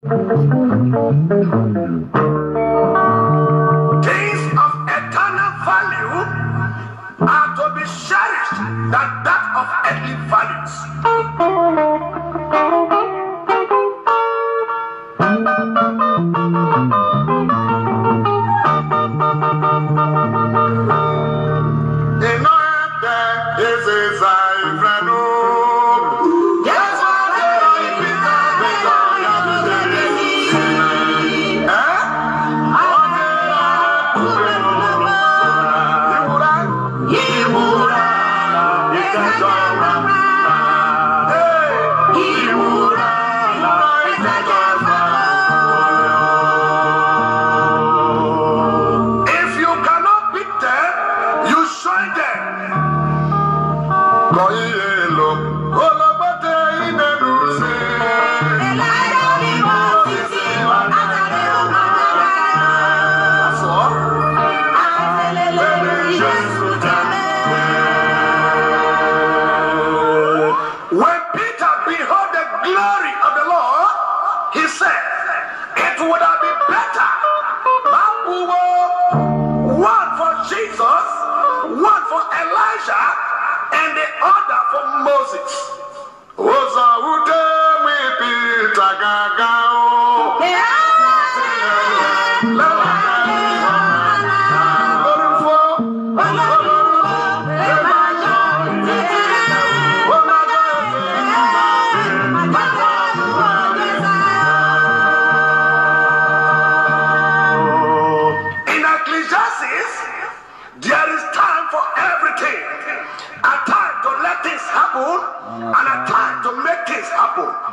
Things of eternal value are to be cherished than that of earthly values.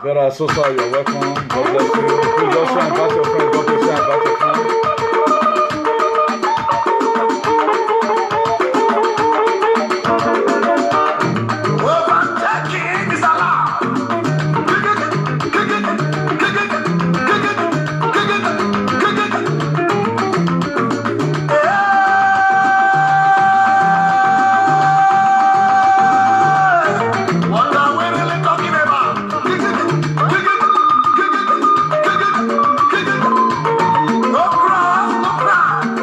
God, I'm so sorry. You're welcome. God bless you. Please just share and invite your friends. God bless you. Invite your friends. Overtaking is allowed. What are we really talking about? No cross, no crown.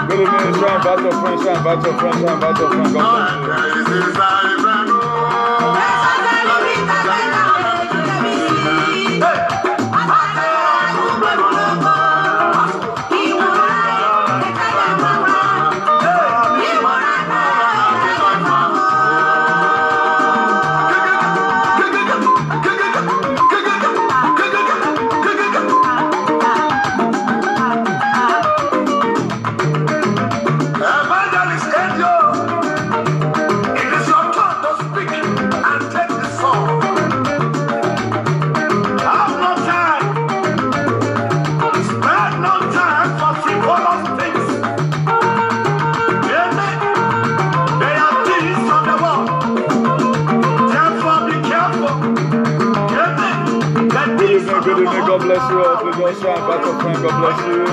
Good evening. Share and invite your friends. Share and invite your friends. Share and invite your friends. God bless you. Evangelist Angel, it is your turn to speak and take the song. Have no time. Spend no time for frivolous things. Hear me? They are things of the world. Therefore, be careful. Hear me? The things of the Good evening. God world. bless you all. Please just share and invite your friends. God bless you.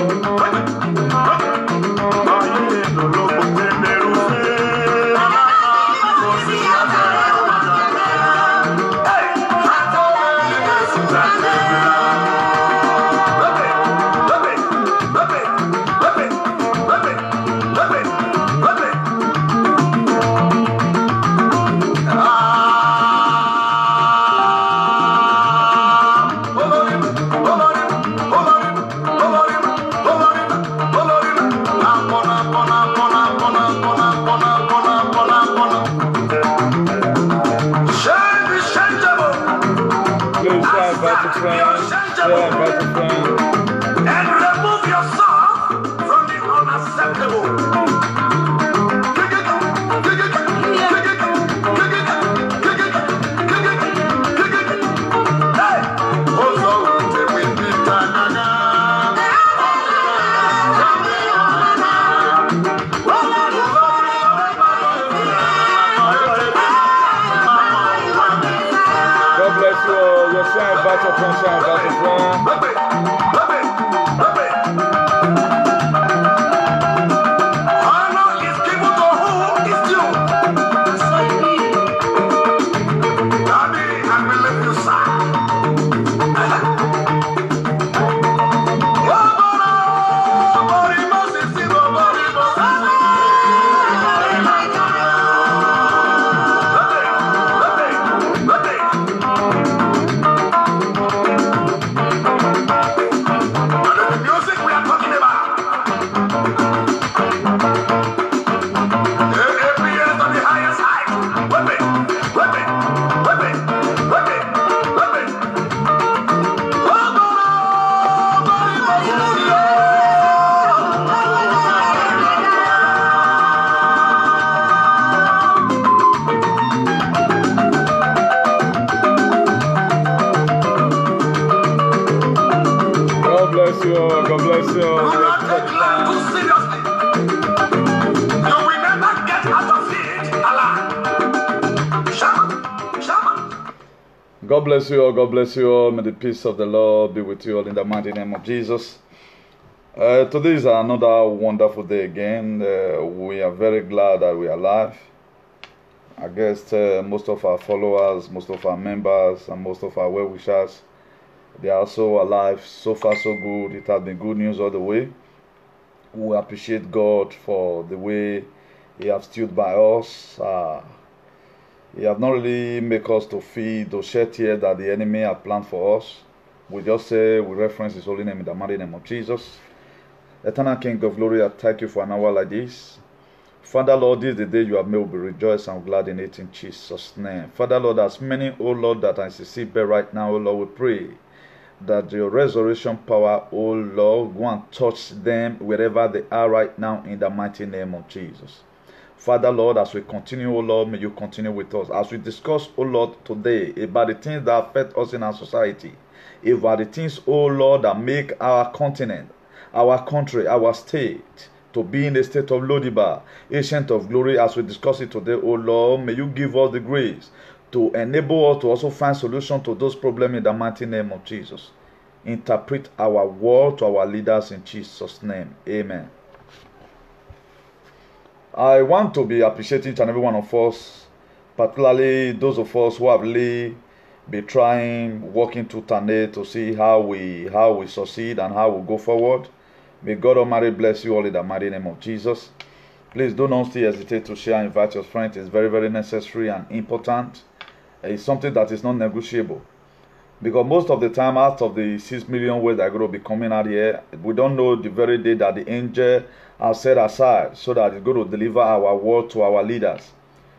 And remove yourself from the unacceptable. God bless you all. share, invite your friends, share, invite your friends. God bless you. Do not take life too seriously. You will never get out of it alive. Shaman. God bless you all. God bless you all. May the peace of the Lord be with you all in the mighty name of Jesus. Today is another wonderful day again. We are very glad that we are alive. I guess most of our followers, most of our members, and most of our well-wishers, they are also alive. So far, so good. It has been good news all the way. We appreciate God for the way He has stood by us. He has not really made us to feed or shed tears that the enemy had planned for us. We just say, we reference His holy name in the mighty name of Jesus. Eternal King of glory, I thank you for an hour like this. Father, Lord, this is the day you have made. We'll be rejoiced and glad in it in Jesus' name. Father, Lord, as many, oh Lord, that I see bed right now, oh Lord, we pray that your resurrection power, oh Lord, go and touch them wherever they are right now in the mighty name of Jesus. Father, Lord, as we continue, oh Lord, may you continue with us. As we discuss, oh Lord, today about the things that affect us in our society, about the things, oh Lord, that make our continent, our country, our state, to be in the state of Lodibar, ancient of glory, as we discuss it today, oh Lord, may you give us the grace to enable us to also find solution to those problems in the mighty name of Jesus. Interpret our word to our leaders in Jesus' name. Amen. I want to be appreciating each and every one of us, particularly those of us who have really been trying, working tooth and nail to see how we succeed and how we go forward. May God Almighty bless you all in the mighty name of Jesus. Please do not still hesitate to share and invite your friends. It's very, very necessary and important. It's something that is not negotiable. Because most of the time, out of the 6 million words that are going to be coming out here, we don't know the very day that the angel has set aside so that it's going to deliver our word to our leaders.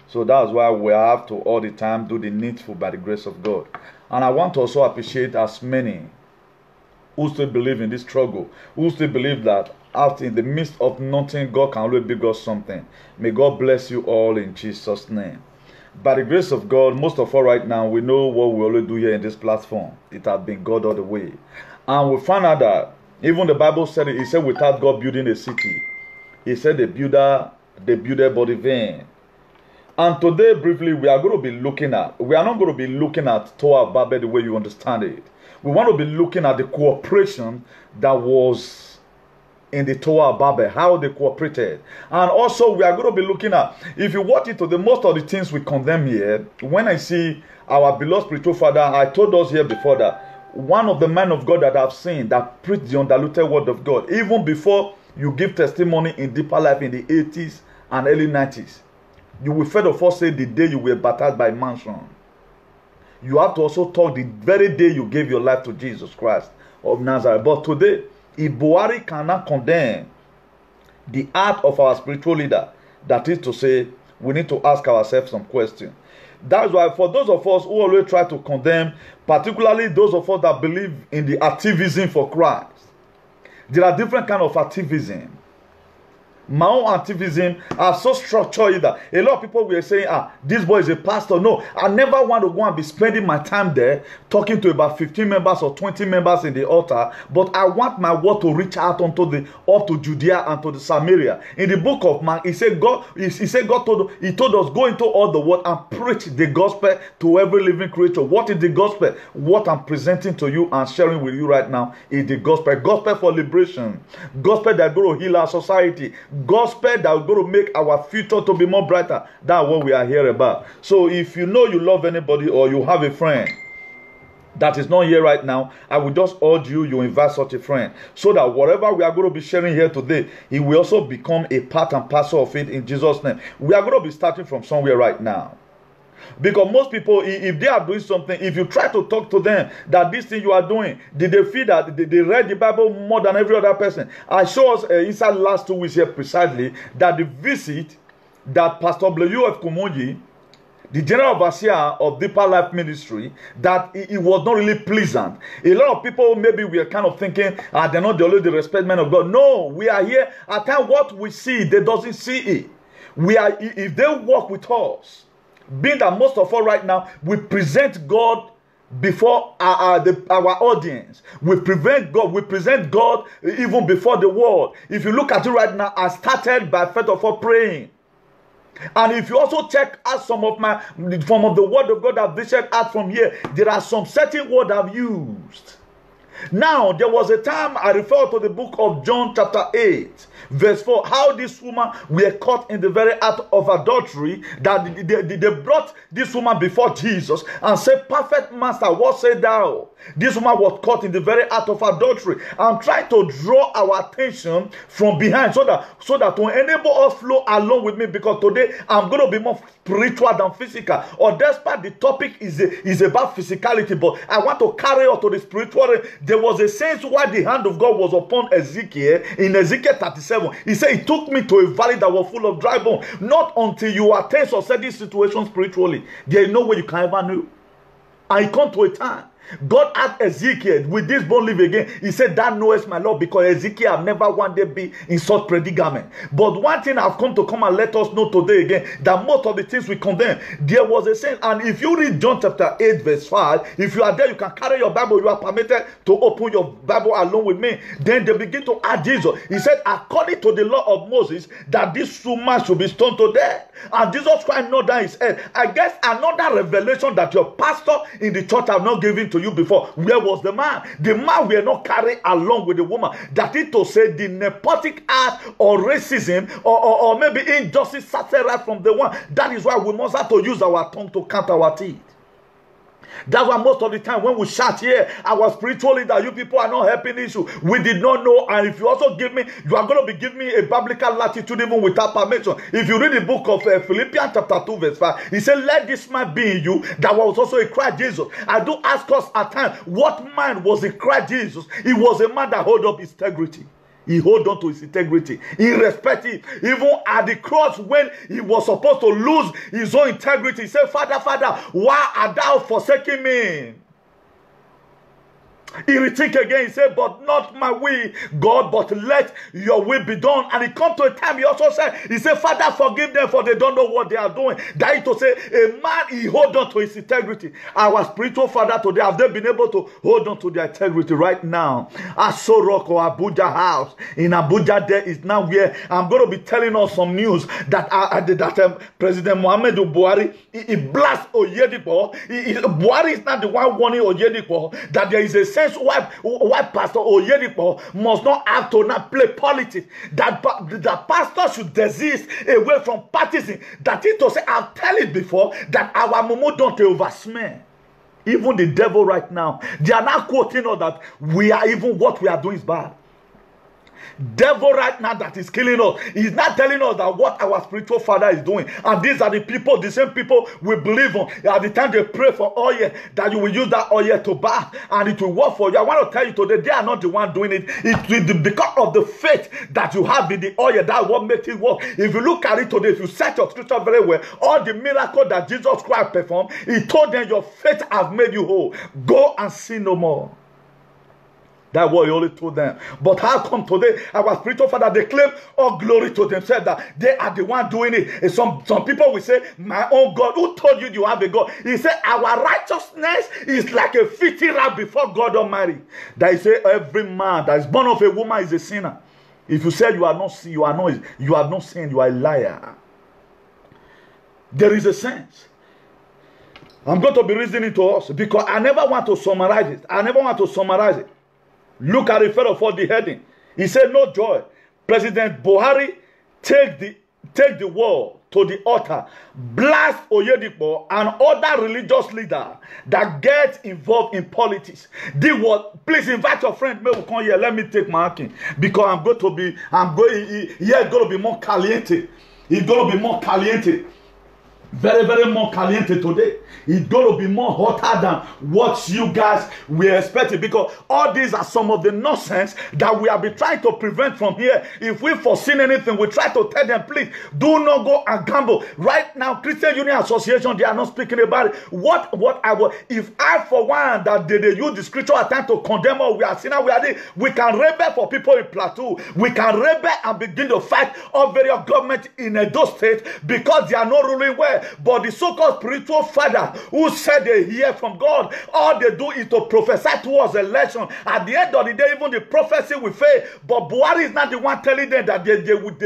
So that's why we have to all the time do the needful by the grace of God. And I want to also appreciate as many who still believe in this struggle, who still believe that after in the midst of nothing, God can always bring us something. May God bless you all in Jesus' name. By the grace of God, most of all right now, we know what we always do here in this platform. It has been God all the way. And we found out that even the Bible said it, said without God building a city, He said the builder body vain. And today, briefly, we are not going to be looking at Tower of Babel the way you understand it. We want to be looking at the cooperation that was in the Tower of Babel, how they cooperated. And also we are going to be looking at, if you watch it to the most of the things we condemn here, when I see our beloved spiritual father, I told us here before that one of the men of God that I've seen that preached the undiluted word of God, even before you give testimony in Deeper Life in the 80s and early 90s, you will first of all say the day you were baptized by mansion. You have to also talk the very day you gave your life to Jesus Christ of Nazareth. But today, if Buhari cannot condemn the heart of our spiritual leader, that is to say, we need to ask ourselves some questions. That's why for those of us who always try to condemn, particularly those of us that believe in the activism for Christ, there are different kinds of activism. My own activism are so structured that a lot of people were saying, this boy is a pastor. No, I never want to go and be spending my time there talking to about 15 members or 20 members in the altar, but I want my word to reach out up to Judea and to the Samaria. In the book of Mark, he told us, go into all the world and preach the gospel to every living creature. What is the gospel? What I'm presenting to you and sharing with you right now is the gospel. Gospel for liberation. Gospel that going to heal our society. Gospel that is going to make our future to be more brighter. That's what we are here about. So if you know you love anybody or you have a friend that is not here right now, I will just urge you invite such a friend, so that whatever we are going to be sharing here today, it will also become a part and parcel of it in Jesus' name. We are going to be starting from somewhere right now. Because most people, if they are doing something, if you try to talk to them that this thing you are doing, did they feel that they read the Bible more than every other person? I showed us inside last 2 weeks here precisely that the visit that Pastor W.F. Kumonyi, the general overseer of Deeper Life Ministry, that it was not really pleasant. A lot of people maybe we are kind of thinking, they're not the only respect men of God. No, we are here. At times what we see, they doesn't see it. If they walk with us, being that most of us right now, we present God before our audience. We present God even before the world. If you look at it right now, I started by first of all praying. And if you also check out some of the word of God I've listed out from here, there are some certain words I've used. Now, there was a time I refer to the book of John chapter 8, verse 4, how this woman were caught in the very act of adultery, that they brought this woman before Jesus and said, perfect master, what say thou? This woman was caught in the very act of adultery. I'm trying to draw our attention from behind so that to enable us flow along with me, because today I'm going to be more spiritual than physical. Or despite the topic is about physicality, but I want to carry on to the spiritual. There was a sense why the hand of God was upon Ezekiel in Ezekiel 37. He said, it took me to a valley that was full of dry bones. Not until you attain or set this situation spiritually, there is no way you can ever know. And it come to a time, God asked Ezekiel, with this bone live again? He said, thou knowest my Lord, because Ezekiel have never one day been in such predicament. But one thing I've come and let us know today again, that most of the things we condemn, there was a sense. And if you read John chapter 8 verse 5, if you are there, you can carry your Bible. You are permitted to open your Bible along with me. Then they begin to add Jesus. He said, according to the law of Moses, that this woman should be stoned to death. And Jesus Christ nodded down his head. I guess another revelation that your pastor in the church have not given to you before. Where was the man? The man were not carried along with the woman. That is to say, the nepotic act or racism or maybe injustice started right from the one. That is why we must have to use our tongue to count our teeth. That's why most of the time when we shout here, our spiritual leader, you people are not helping issue. We did not know. And if you also give me, you are going to be giving me a biblical latitude even without permission. If you read the book of Philippians chapter 2 verse 5, he said, let this man be in you that was also a Christ Jesus. I do ask us at times, what man was in Christ Jesus? He was a man that held up his integrity. He held on to his integrity. He respected. Even at the cross, when he was supposed to lose his own integrity, he said, Father, Father, why art thou forsaking me? He rethink again. He said, but not my will, God, but let your will be done. And it come to a time, he also said, he said, Father, forgive them, for they don't know what they are doing. That is to say, a man, he hold on to his integrity. Our spiritual father today, have they been able to hold on to their integrity right now? Aso Rock or Abuja House in Abuja, there is now where I'm going to be telling us some news that President Muhammadu Buhari, he blasts Oyedepo. Buhari is not the one warning Oyedepo that there is a sense why Pastor Oyedepo must not have to not play politics. That pastor should desist away from partisan. That is to say, I've tell it before, that our mumu don't oversmear. Even the devil right now, they are not quoting us that we are even what we are doing is bad. Devil right now that is killing us, he's not telling us that what our spiritual father is doing. And these are the people, the same people we believe on. At the time they pray for oil, that you will use that oil to bath and it will work for you. I want to tell you today, they are not the one doing it. It will be because of the faith that you have in the oil, that's what makes it work. If you look at it today, if you set your scripture very well, all the miracles that Jesus Christ performed, he told them, your faith has made you whole. Go and sin no more. That's what he only told them. But how come today our spiritual father, they claim all glory to themselves that they are the one doing it? And some people will say, my own God, who told you have a God? He said, our righteousness is like a filthy rag before God Almighty. That he said, every man that is born of a woman is a sinner. If you say you have not sinned, you are a liar. There is a sense. I'm going to be reasoning to us because I never want to summarize it. Look at the first of all, the heading. He said, no joy. President Buhari take the war to the altar, blast Oyedepo and other religious leaders that get involved in politics. Please invite your friend. May we come here. Let me take my hacking because it's going to be more caliente. It's going to be more caliente. Very, very more caliente today. It's going to be more hotter than what you guys were expecting, because all these are some of the nonsense that we have been trying to prevent from here. If we foreseen anything, we try to tell them, please do not go and gamble. Right now, Christian Union Association, they are not speaking about it. If I, for one, that they use the scripture at time to condemn us, we are sinner, we can rebel for people in Plateau. We can rebel and begin to fight all various government in Edo State because they are not ruling well. But the so-called spiritual father who said they hear from God, all they do is to prophesy towards election. At the end of the day, even the prophecy will fail. But Buhari is not the one telling them that they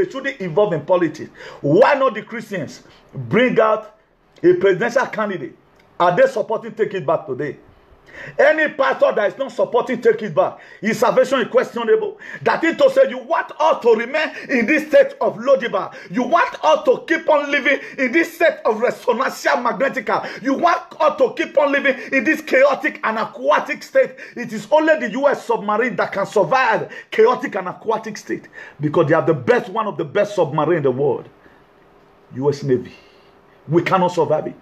shouldn't involve in politics. Why not the Christians bring out a presidential candidate? Are they supporting Take It Back today? Any pastor that is not supporting Take It Back, his salvation is questionable. That is to say, you want us to remain in this state of Lodibar. You want us to keep on living in this state of Resonancia Magnetica. You want us to keep on living in this chaotic and aquatic state. It is only the U.S. submarine that can survive chaotic and aquatic state, because they are one of the best submarines in the world. U.S. Navy. We cannot survive it.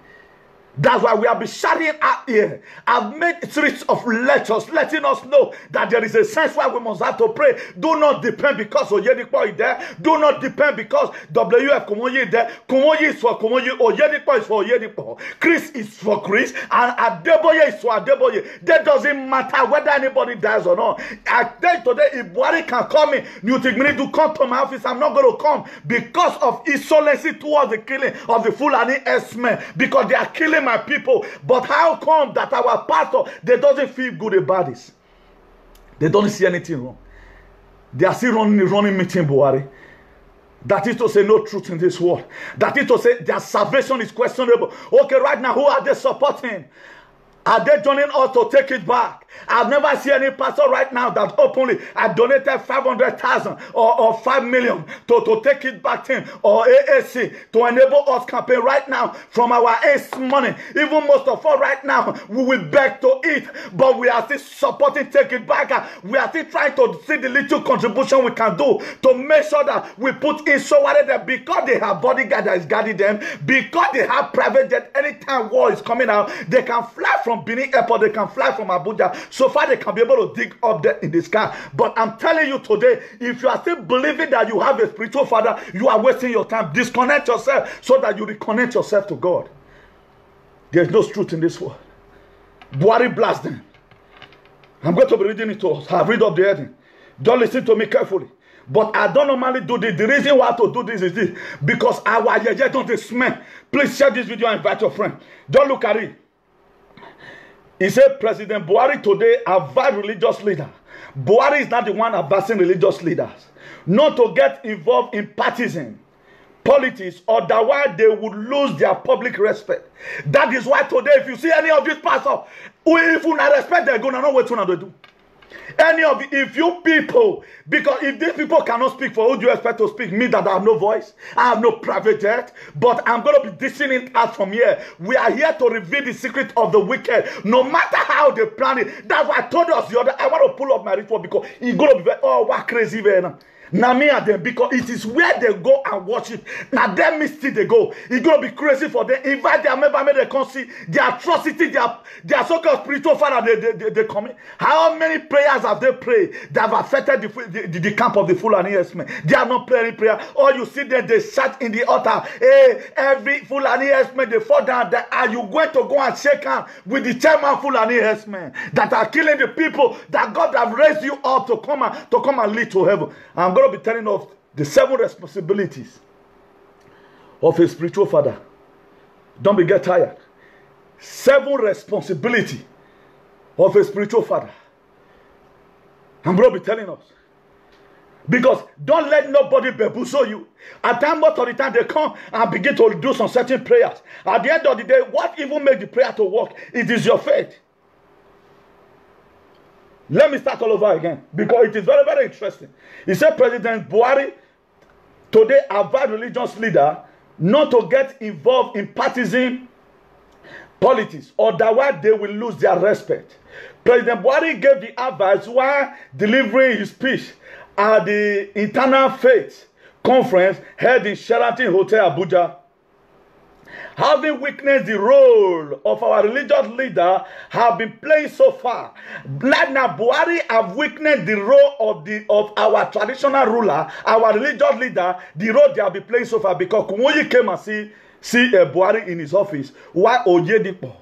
That's why we have been shouting out here. I've made series of lectures letting us know that there is a sense why we must have to pray. Do not depend because Oyedepo is there. Do not depend because WF Kumoyi is there. Kumoyi is for Kumoyi. Oyedepo is for Oyedepo. Chris is for Chris. And Adeboye is for Adeboye. That doesn't matter whether anybody dies or not. I tell you today, if Buhari can call me, you think me to come to my office, I'm not going to come because of insolency towards the killing of the Fulani S-men, because they are killing my people. But how come that our pastor, they doesn't feel good about this? They don't see anything wrong. They are still running meeting Buhari. That is to say, no truth in this world. That is to say, their salvation is questionable. Okay, right now, who are they supporting? Are they joining us to Take It Back? I've never seen any pastor right now that openly I donated 500,000 or 5 million to Take It Back team or AAC to enable us campaign right now from our ACE money. Even most of us right now, we will beg to eat, but we are still supporting Take It Back. We are still trying to see the little contribution we can do to make sure that we put in so that because they have bodyguard that is guarding them, because they have private jet, anytime war is coming out, they can fly from Benin Airport, they can fly from Abuja. So far, they can be able to dig up there in the sky. But I'm telling you today, if you are still believing that you have a spiritual father, you are wasting your time. Disconnect yourself so that you reconnect yourself to God. There's no truth in this world. Buhari blast them. I'm going to be reading it to us. I've read up the heading. Don't listen to me carefully. But I don't normally do this. The reason why I have to do this is this. Because our yeye don't smell. Please share this video and invite your friend. Don't look at it. He said President Buhari today advised religious leaders. Buhari is not the one advising religious leaders not to get involved in partisan politics, otherwise they would lose their public respect. That is why today, if you see any of these pastors, if you not respect, they're going to know what to do. If you people, because if these people cannot speak, for who do you expect to speak? Me that I have no voice, I have no private jet, but I'm going to be dishing it out from here. We are here to reveal the secret of the wicked, no matter how they plan it. That's why I told us the other, I want to pull up my report because it's going to be, oh, what crazy, man. Now me and them, because it is where they go and worship. Now them still they go. It's gonna be crazy for them. Invite their member, they can see the atrocity, their so-called spiritual father they commit. How many prayers have they prayed that have affected the camp of the Fulani herdsmen? They are not praying prayer. All you see them, they sat in the altar. Hey, every Fulani herdsmen, they fall down. Are you going to go and shake hands with the chairman Fulani herdsmen that are killing the people that God have raised you up to come and lead to heaven? I'm going to be telling of the 7 responsibilities of a spiritual father. Don't be get tired. 7 responsibilities of a spiritual father. I'm going to be telling us. Because don't let nobody bamboozle you. At time, most of the time, they come and begin to do some certain prayers. At the end of the day, what even makes the prayer to work? It is your faith. Let me start all over again, because it is very, very interesting. He said President Buhari today advised religious leaders not to get involved in partisan politics, otherwise they will lose their respect. President Buhari gave the advice while delivering his speech at the Internal Faith Conference held in Sheraton Hotel, Abuja. Having witnessed the role of our religious leader have been playing so far, like now Buhari have witnessed the role of our traditional ruler, our religious leader, the role they have been playing so far, because when you came and see Buhari in his office, why Oyedepo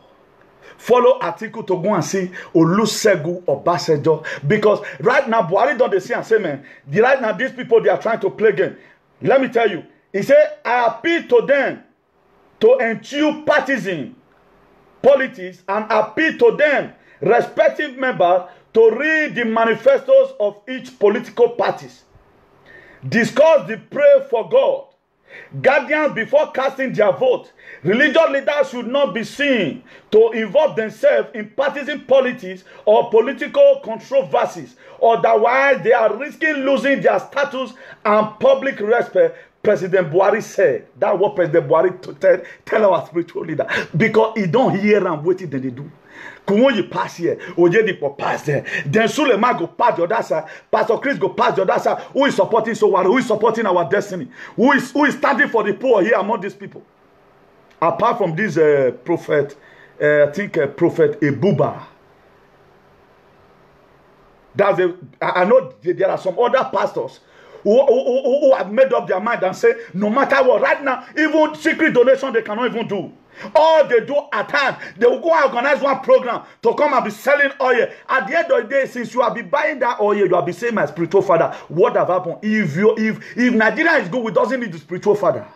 follow article to go and see Olusegun Obasanjo, because right now Buhari don't see and say, man, right now these people, they are trying to play game. Let me tell you, he said, I appeal to them to eschew partisan politics and appeal to them, respective members, to read the manifestos of each political parties, discuss the prayer for God, guardians before casting their vote. Religious leaders should not be seen to involve themselves in partisan politics or political controversies. Otherwise, they are risking losing their status and public respect. President Buhari said that what President Buhari tell our spiritual leader, because he don't hear and what they do. When you pass here, Oyedepo pass there, then Suleiman go pass the other side, Pastor Chris go pass the other side. Who is supporting Sowore? Who is supporting our destiny? Who is standing for the poor here among these people? Apart from this prophet, I think Prophet Ebuba. I know there are some other pastors who have made up their mind and say, no matter what, right now, even secret donation they cannot even do. All they do at times, they will go and organize one program to come and be selling oil. At the end of the day, since you have been buying that oil, you have been saying, my spiritual father, what have happened? If Nigeria is good, we doesn't need the spiritual father.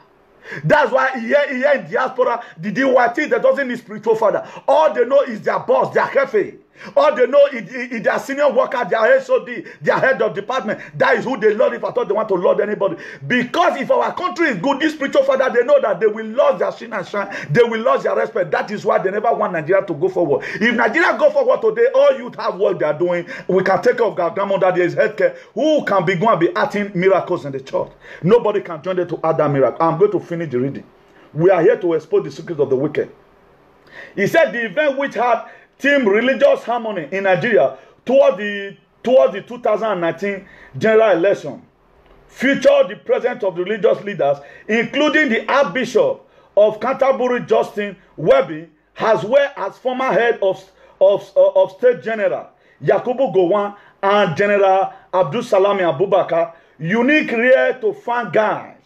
That's why here in diaspora, the DYT, that doesn't need spiritual father. All they know is their boss, their jefe. All they know is their senior worker, their HOD, their head of department. That is who they lord if I thought they want to lord anybody. Because if our country is good, this spiritual father, they know that they will lose their shin and shine. They will lose their respect. That is why they never want Nigeria to go forward. If Nigeria go forward today, all youth have what they are doing. We can take off our grandmother, there is healthcare. Who can be going to be acting miracles in the church? Nobody can join them to add that miracle. I'm going to finish the reading. We are here to expose the secrets of the wicked. He said the event which had team religious harmony in Nigeria toward the 2019 general election featured the presence of the religious leaders, including the Archbishop of Canterbury, Justin Welby, as well as former head of State General Yakubu Gowon and General Abdul Salami Abubakar. Unique rare to find guys.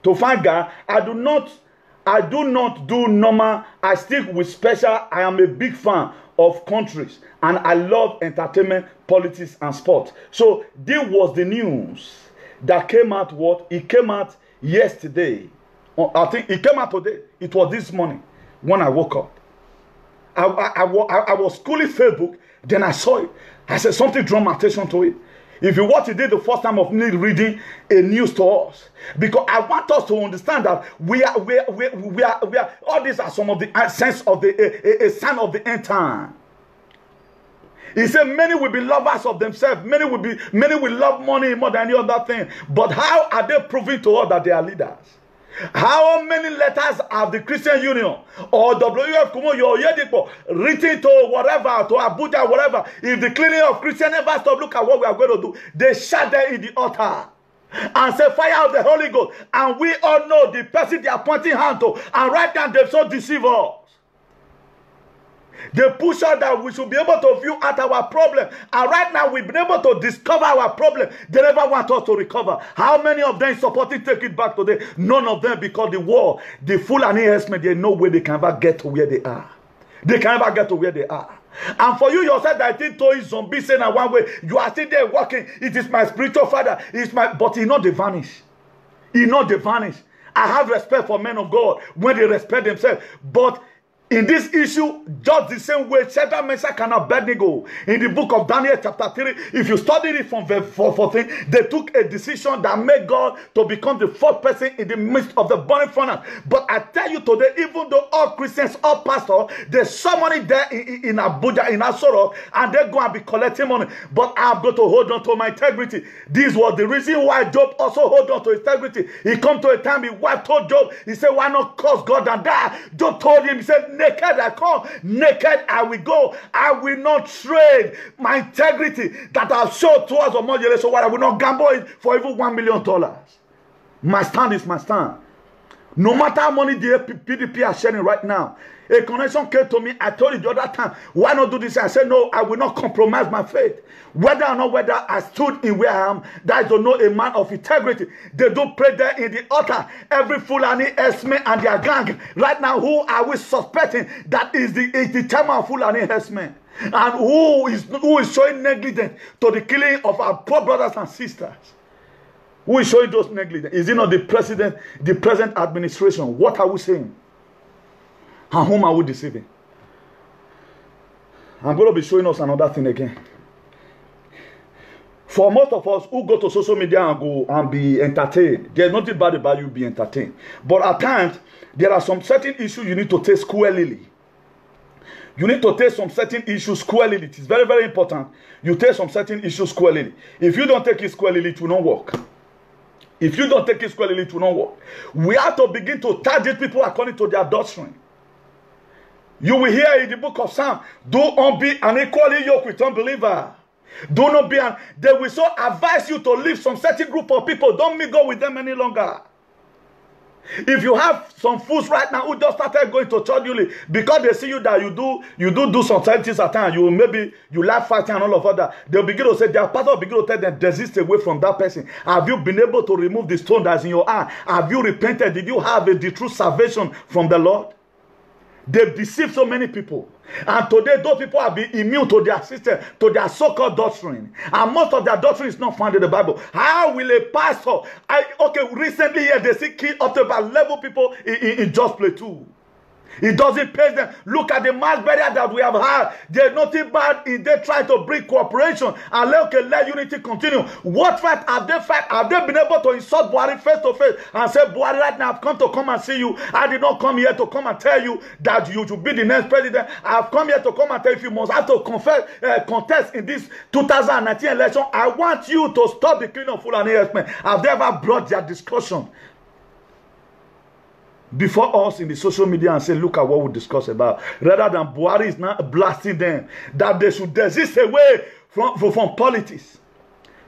I do not do normal. I stick with special. I am a big fan of countries and I love entertainment, politics and sport. So this was the news that came out. It came out yesterday. I think it came out today. It was this morning when I woke up. I was schooling Facebook, then I saw it. I said something drew my attention to it. If you watch it the first time of me reading a news to us, because I want us to understand that we are all these are some of the sense of a sign of the end time. He said many will be lovers of themselves, many will love money more than any other thing. But how are they proving to us that they are leaders? How many letters have the Christian Union or WF Kumoyo Oyedepo written to whatever, to Abuja, whatever? If the cleaning of Christian never stop, look at what we are going to do. They shut there in the altar. and say fire of the Holy Ghost. And we all know the person they are pointing hand to. And right now they've so deceived us. They push out that we should be able to view at our problem. And right now we've been able to discover our problem. They never want us to recover. How many of them supporting take it back today? None of them, because the war, the full and investment, they know where they can ever get to where they are. They can never get to where they are. And for you yourself, that I think to is zombie saying in one way, you are still there working. It is my spiritual father. It's my, but he not the vanish. He not the vanish. I have respect for men of God when they respect themselves. But in this issue, just the same way, Shadrach, Meshach, and Abednego, in the book of Daniel chapter 3, if you study it from verse 14, they took a decision that made God to become the fourth person in the midst of the burning furnace. But I tell you today, even though all Christians, all pastors, there's somebody there in Abuja, in Asoro, and they're going to be collecting money. But I'm going to hold on to my integrity. This was the reason why Job also hold on to integrity. He come to a time, his wife told Job, he said, why not curse God and die? Job told him, he said, naked I come, naked I will go. I will not trade my integrity that I've showed towards a more generation. I will not gamble it for even $1 million. My stand is my stand. No matter how money the PDP are sharing right now. A connection came to me. I told you the other time, why not do this? I said, no, I will not compromise my faith. Whether or not whether I stood in where I am, that is not a man of integrity. They don't pray there in the altar. Every Fulani, Esme, and their gang. Right now, who are we suspecting that is the chairman of Fulani, Esme? And who is showing negligence to the killing of our poor brothers and sisters? Who is showing those negligence? Is it not the president, the present administration? What are we saying? And whom are we deceiving? I'm going to be showing us another thing again. For most of us who go to social media and go and be entertained, there's nothing bad about you being entertained. But at times, there are some certain issues you need to take squarely. You need to take some certain issues squarely. It is very, very important. You take some certain issues squarely. If you don't take it squarely, it will not work. If you don't take it squarely, it will not work. We have to begin to target people according to their doctrine. You will hear in the book of Psalm, do not be unequally yoked with unbeliever. Do not be, they will so advise you to leave some certain group of people. Don't mingle with them any longer. If you have some fools right now who just started going to church because they see you that you do some certain things at times, you like fighting and all of that, they'll begin to say, their pastor will begin to tell them, desist away from that person. Have you been able to remove the stone that's in your eye? Have you repented? Did you have the true salvation from the Lord? They've deceived so many people. And today, those people have been immune to their system, to their so-called doctrine. And most of their doctrine is not found in the Bible. How will a pastor... recently here, they see kill up to about 11 people in Just Plateau. It doesn't pay them. Look at the mass burial that we have had. There's nothing bad in they try to bring cooperation and let unity continue. What fight have they fight? Have they been able to insult Buhari face to face and say, Buhari, right now I've come to come and see you. I did not come here to come and tell you that you should be the next president. I've come here to come and tell you if you must have to contest in this 2019 election. I want you to stop the killing of Fulani herdsmen. Have they ever brought their discussion before us in the social media and say, look at what we discuss about, rather than Buhari is now blasting them that they should desist away from politics?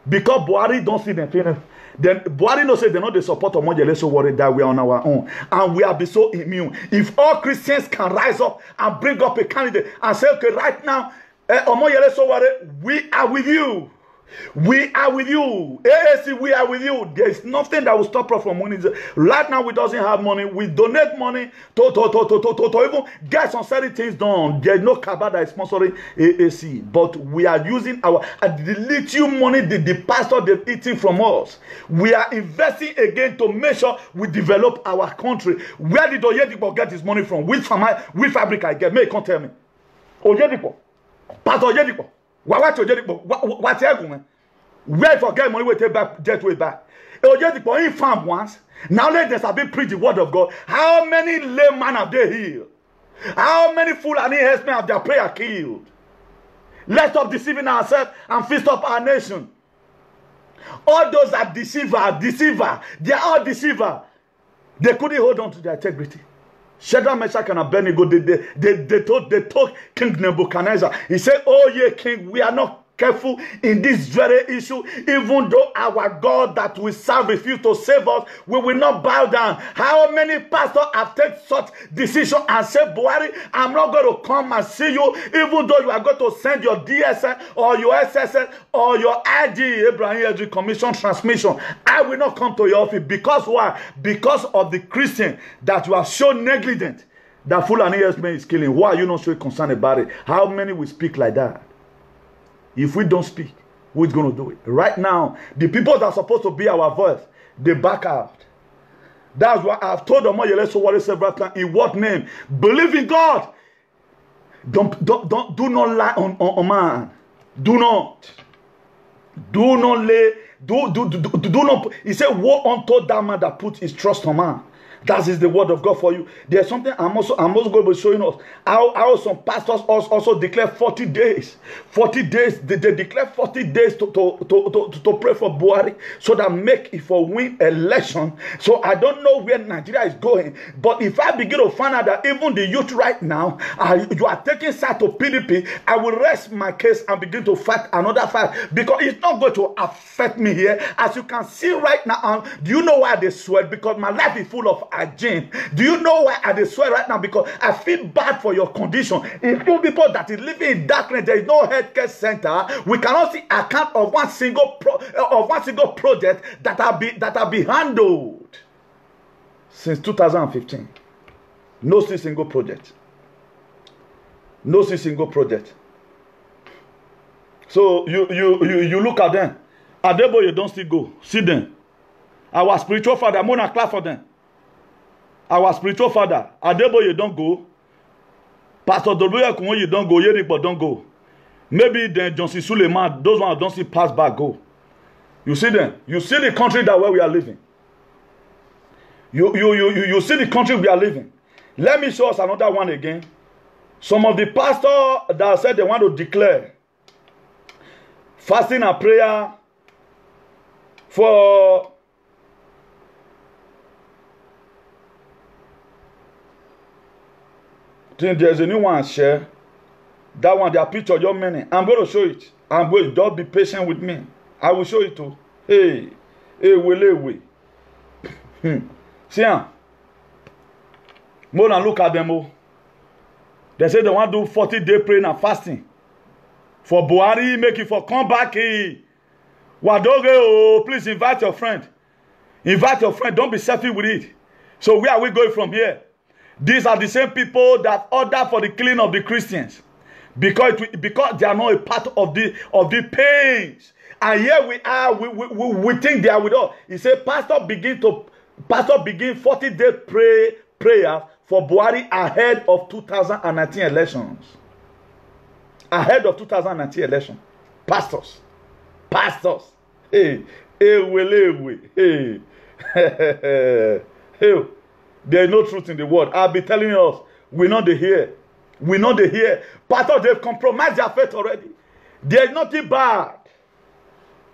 Because Buhari don't see them feeling. Then Buhari no say they know the support of Mojele, so worried that we are on our own and we have been so immune. If all Christians can rise up and bring up a candidate and say, okay, right now, Omoyele Sowore, we are with you. We are with you. AAC, we are with you. There is nothing that will stop us from winning. Right now, we doesn't have money. We donate money to even get some certain things done. There is no cabal that is sponsoring AAC. But we are using the lithium money the pastor they've eaten from us. We are investing again to make sure we develop our country. Where did Oyedipo get his money from? Which fabric I get? May you come tell me. Oyedipo. Pastor Oyedipo. What's Oyedipo? Where forget money we take back, get way back. Oyedipo in farm once. Now let us have been preach the word of God. How many laymen have they healed? How many Fulani herdsmen have their prayer killed? Let's stop deceiving ourselves and feast up our nation. All those are deceiver. They are all deceiver. They couldn't hold on to their integrity. Shadrach, Meshach, and Abednego, they told King Nebuchadnezzar. He said, oh, yeah, King, we are not careful in this very issue. Even though our God that we serve refuse to save us, we will not bow down. How many pastors have taken such decision and said, Buhari, I'm not going to come and see you, even though you are going to send your DSN or your SSN or your IG, Abraham Edry Commission transmission. I will not come to your office. Because why? Because of the Christian that you are so negligent that Fulani herdsmen is killing. Why are you not so concerned about it? How many will speak like that? If we don't speak, who is going to do it? Right now, the people that are supposed to be our voice, they back out. That's why I've told them several times. In what name? Believe in God. Do not lie on man. Do not lay. Do not. He said, woe unto that man that put his trust on man. That is the word of God for you. There's something I'm also going to be showing us. How some pastors also declare 40 days. 40 days. They declare 40 days to pray for Buhari so that make it for win election. So I don't know where Nigeria is going. But if I begin to find out that even the youth right now, you are taking side to PDP, I will rest my case and begin to fight another fight. Because it's not going to affect me here. As you can see right now, do you know why they sweat? Because my life is full of agent. Do you know why I swear right now? Because I feel bad for your condition. If you people that is living in darkness, there is no healthcare center. We cannot see account of one single project that have been handled since 2015. No single project. No single project. So you look at them. Adebo, you don't still go. See them. Our spiritual father, I'm gonna clap for them. Our spiritual father, Adebo, you don't go. Pastor Doluya Kumo, you don't go. Yerikbo, don't go. Maybe then Johnson Suleiman, those ones don't see pass back, go. You see them. You see the country that where we are living. You see the country we are living. Let me show us another one again. Some of the pastors that said they want to declare fasting and prayer for there's a new one share. That one, their picture, your many. I'm going to show it. I'm going to just be patient with me. I will show it too. Hey, we. See, more than look at them all. They say they want to do 40-day praying and fasting. For Buhari, make it for come back. Wadoge, oh, please invite your friend. Invite your friend. Don't be selfish with it. So where are we going from here? These are the same people that order for the killing of the Christians, because they are not a part of the pains. And here we are. We think they are with us. He said, Pastor begin 40-day prayer for Buhari ahead of 2019 elections. Ahead of 2019 election, pastors. Hey. There is no truth in the word. I'll be telling us, we know they hear. We know they hear. Pastors, they've compromised their faith already. There is nothing bad.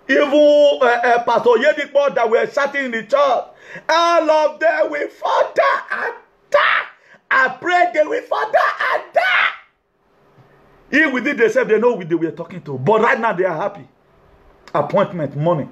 Even Pastor Yedikbo that were shouting in the church, all of them will further and die. I pray they will further and die. If we did themselves, they know who they were talking to. But right now, they are happy. Appointment, money.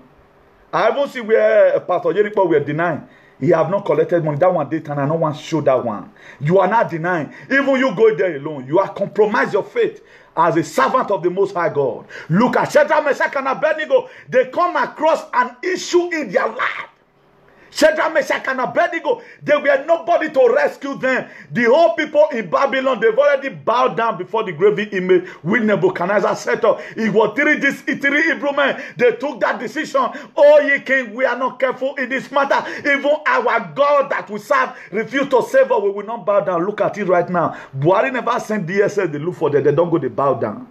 I haven't seen where Pastor Yedikbo were denying. He have not collected money. That one did, and I don't want to show that one. You are not denying. Even you go there alone. You are compromised your faith as a servant of the Most High God. Look at Shadrach, Meshach, and Abednego. They come across an issue in their life. Shadrach, Meshach, and Abednego, there were nobody to rescue them. The whole people in Babylon, they've already bowed down before the graven image with Nebuchadnezzar set up. It was three Hebrew men. They took that decision. Oh, ye king, we are not careful in this matter. Even our God that we serve refused to save us. We will not bow down. Look at it right now. Buhari never sent DSS. They look for them. They don't go, they bow down.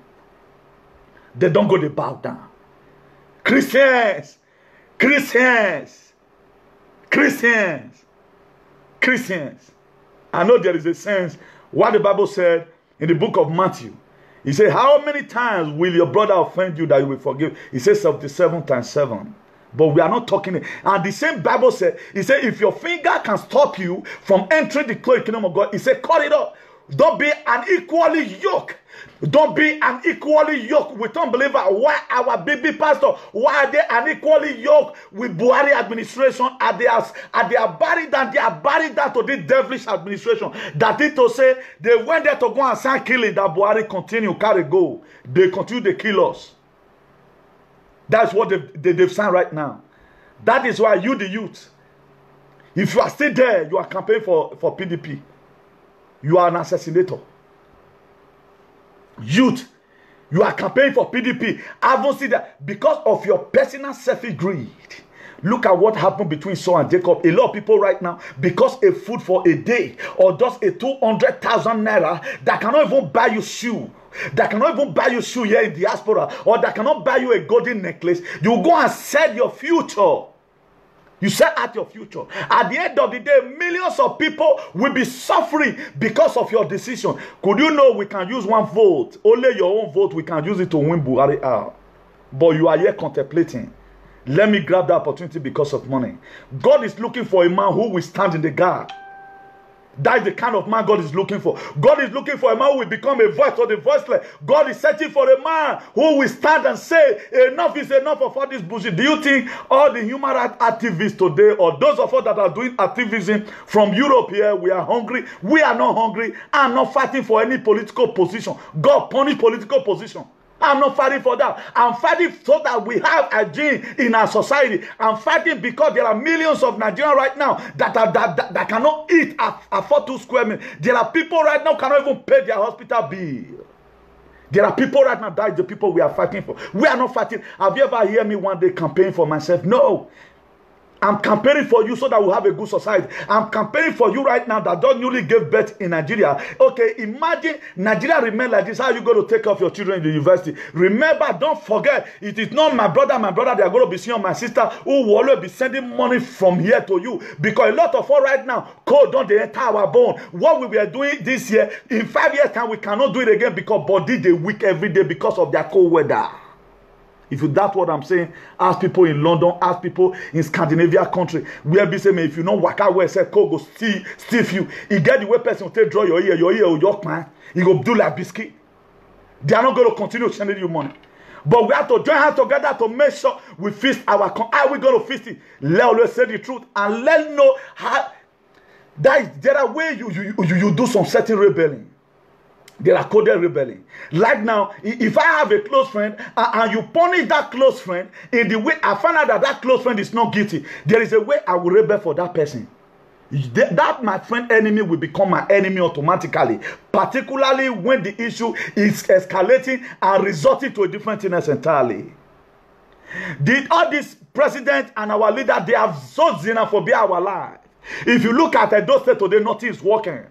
They don't go, they bow down. Christians. I know there is a sense what the Bible said in the book of Matthew. He said, how many times will your brother offend you that you will forgive? He says 77 times 7. But we are not talking. And the same Bible said, he said, if your finger can stop you from entering the kingdom of God, he said, cut it off. Don't be unequally yoked. Don't be unequally yoked with unbeliever. Why our baby pastor? Why are they unequally yoked with Buhari administration? Are they buried down? They are buried down to this devilish administration. That is to say, they went there to go and start killing. That Buhari continue carry go. They continue to kill us. That's what they've signed right now. That is why you, the youth, if you are still there, you are campaigning for PDP. You are an assassinator. Youth, you are campaigning for PDP. I haven't seen that because of your personal selfish greed. Look at what happened between Saul and Jacob. A lot of people right now, because a food for a day or just a 200,000 naira that cannot even buy you shoe. That cannot even buy you shoe here in diaspora, or that cannot buy you a golden necklace. You go and sell your future. You sell out your future. At the end of the day, millions of people will be suffering because of your decision. Could you know we can use one vote? Only your own vote, we can use it to win Buhari out. But you are here contemplating. Let me grab the opportunity because of money. God is looking for a man who will stand in the gap. That is the kind of man God is looking for. God is looking for a man who will become a voice for the voiceless. God is searching for a man who will stand and say, enough is enough of all this bullshit. Do you think all the human rights activists today, or those of us that are doing activism from Europe here, we are hungry? We are not hungry. I'm not fighting for any political position. God punish political position. I'm not fighting for that. I'm fighting so that we have a gene in our society. I'm fighting because there are millions of Nigerians right now that cannot eat afford 2 square meters. There are people right now cannot even pay their hospital bill. There are people right now, that is the people we are fighting for. We are not fighting. Have you ever heard me one day campaign for myself? No. I'm campaigning for you so that we have a good society. I'm campaigning for you right now that don't newly gave birth in Nigeria. Okay, imagine Nigeria remain like this. How you going to take care of your children in the university? Remember, don't forget, it is not my brother, they are going to be seeing, my sister, who will always be sending money from here to you. Because a lot of us right now, cold don't they enter our bone. What we were doing this year, in 5 years time, we cannot do it again because body they weak every day because of their cold weather. If you doubt what I'm saying, ask people in London, ask people in Scandinavia country, where be say, man, if you know waka where say cold go stiff you, he get the way person will take draw your ear will york man, he go do like biscuit. They are not going to continue sending you money. But we have to join hands together to make sure we feast our how are we going to feast it? Let always say the truth and let know how that there are ways you do some certain rebellion. There are coded rebellion. Like now, if I have a close friend and you punish that close friend in the way I find out that close friend is not guilty, there is a way I will rebel for that person. That my friend enemy will become my enemy automatically, particularly when the issue is escalating and resulting to a different thing entirely. Did all this president and our leader, they have so xenophobia our life. If you look at those states today, nothing is working.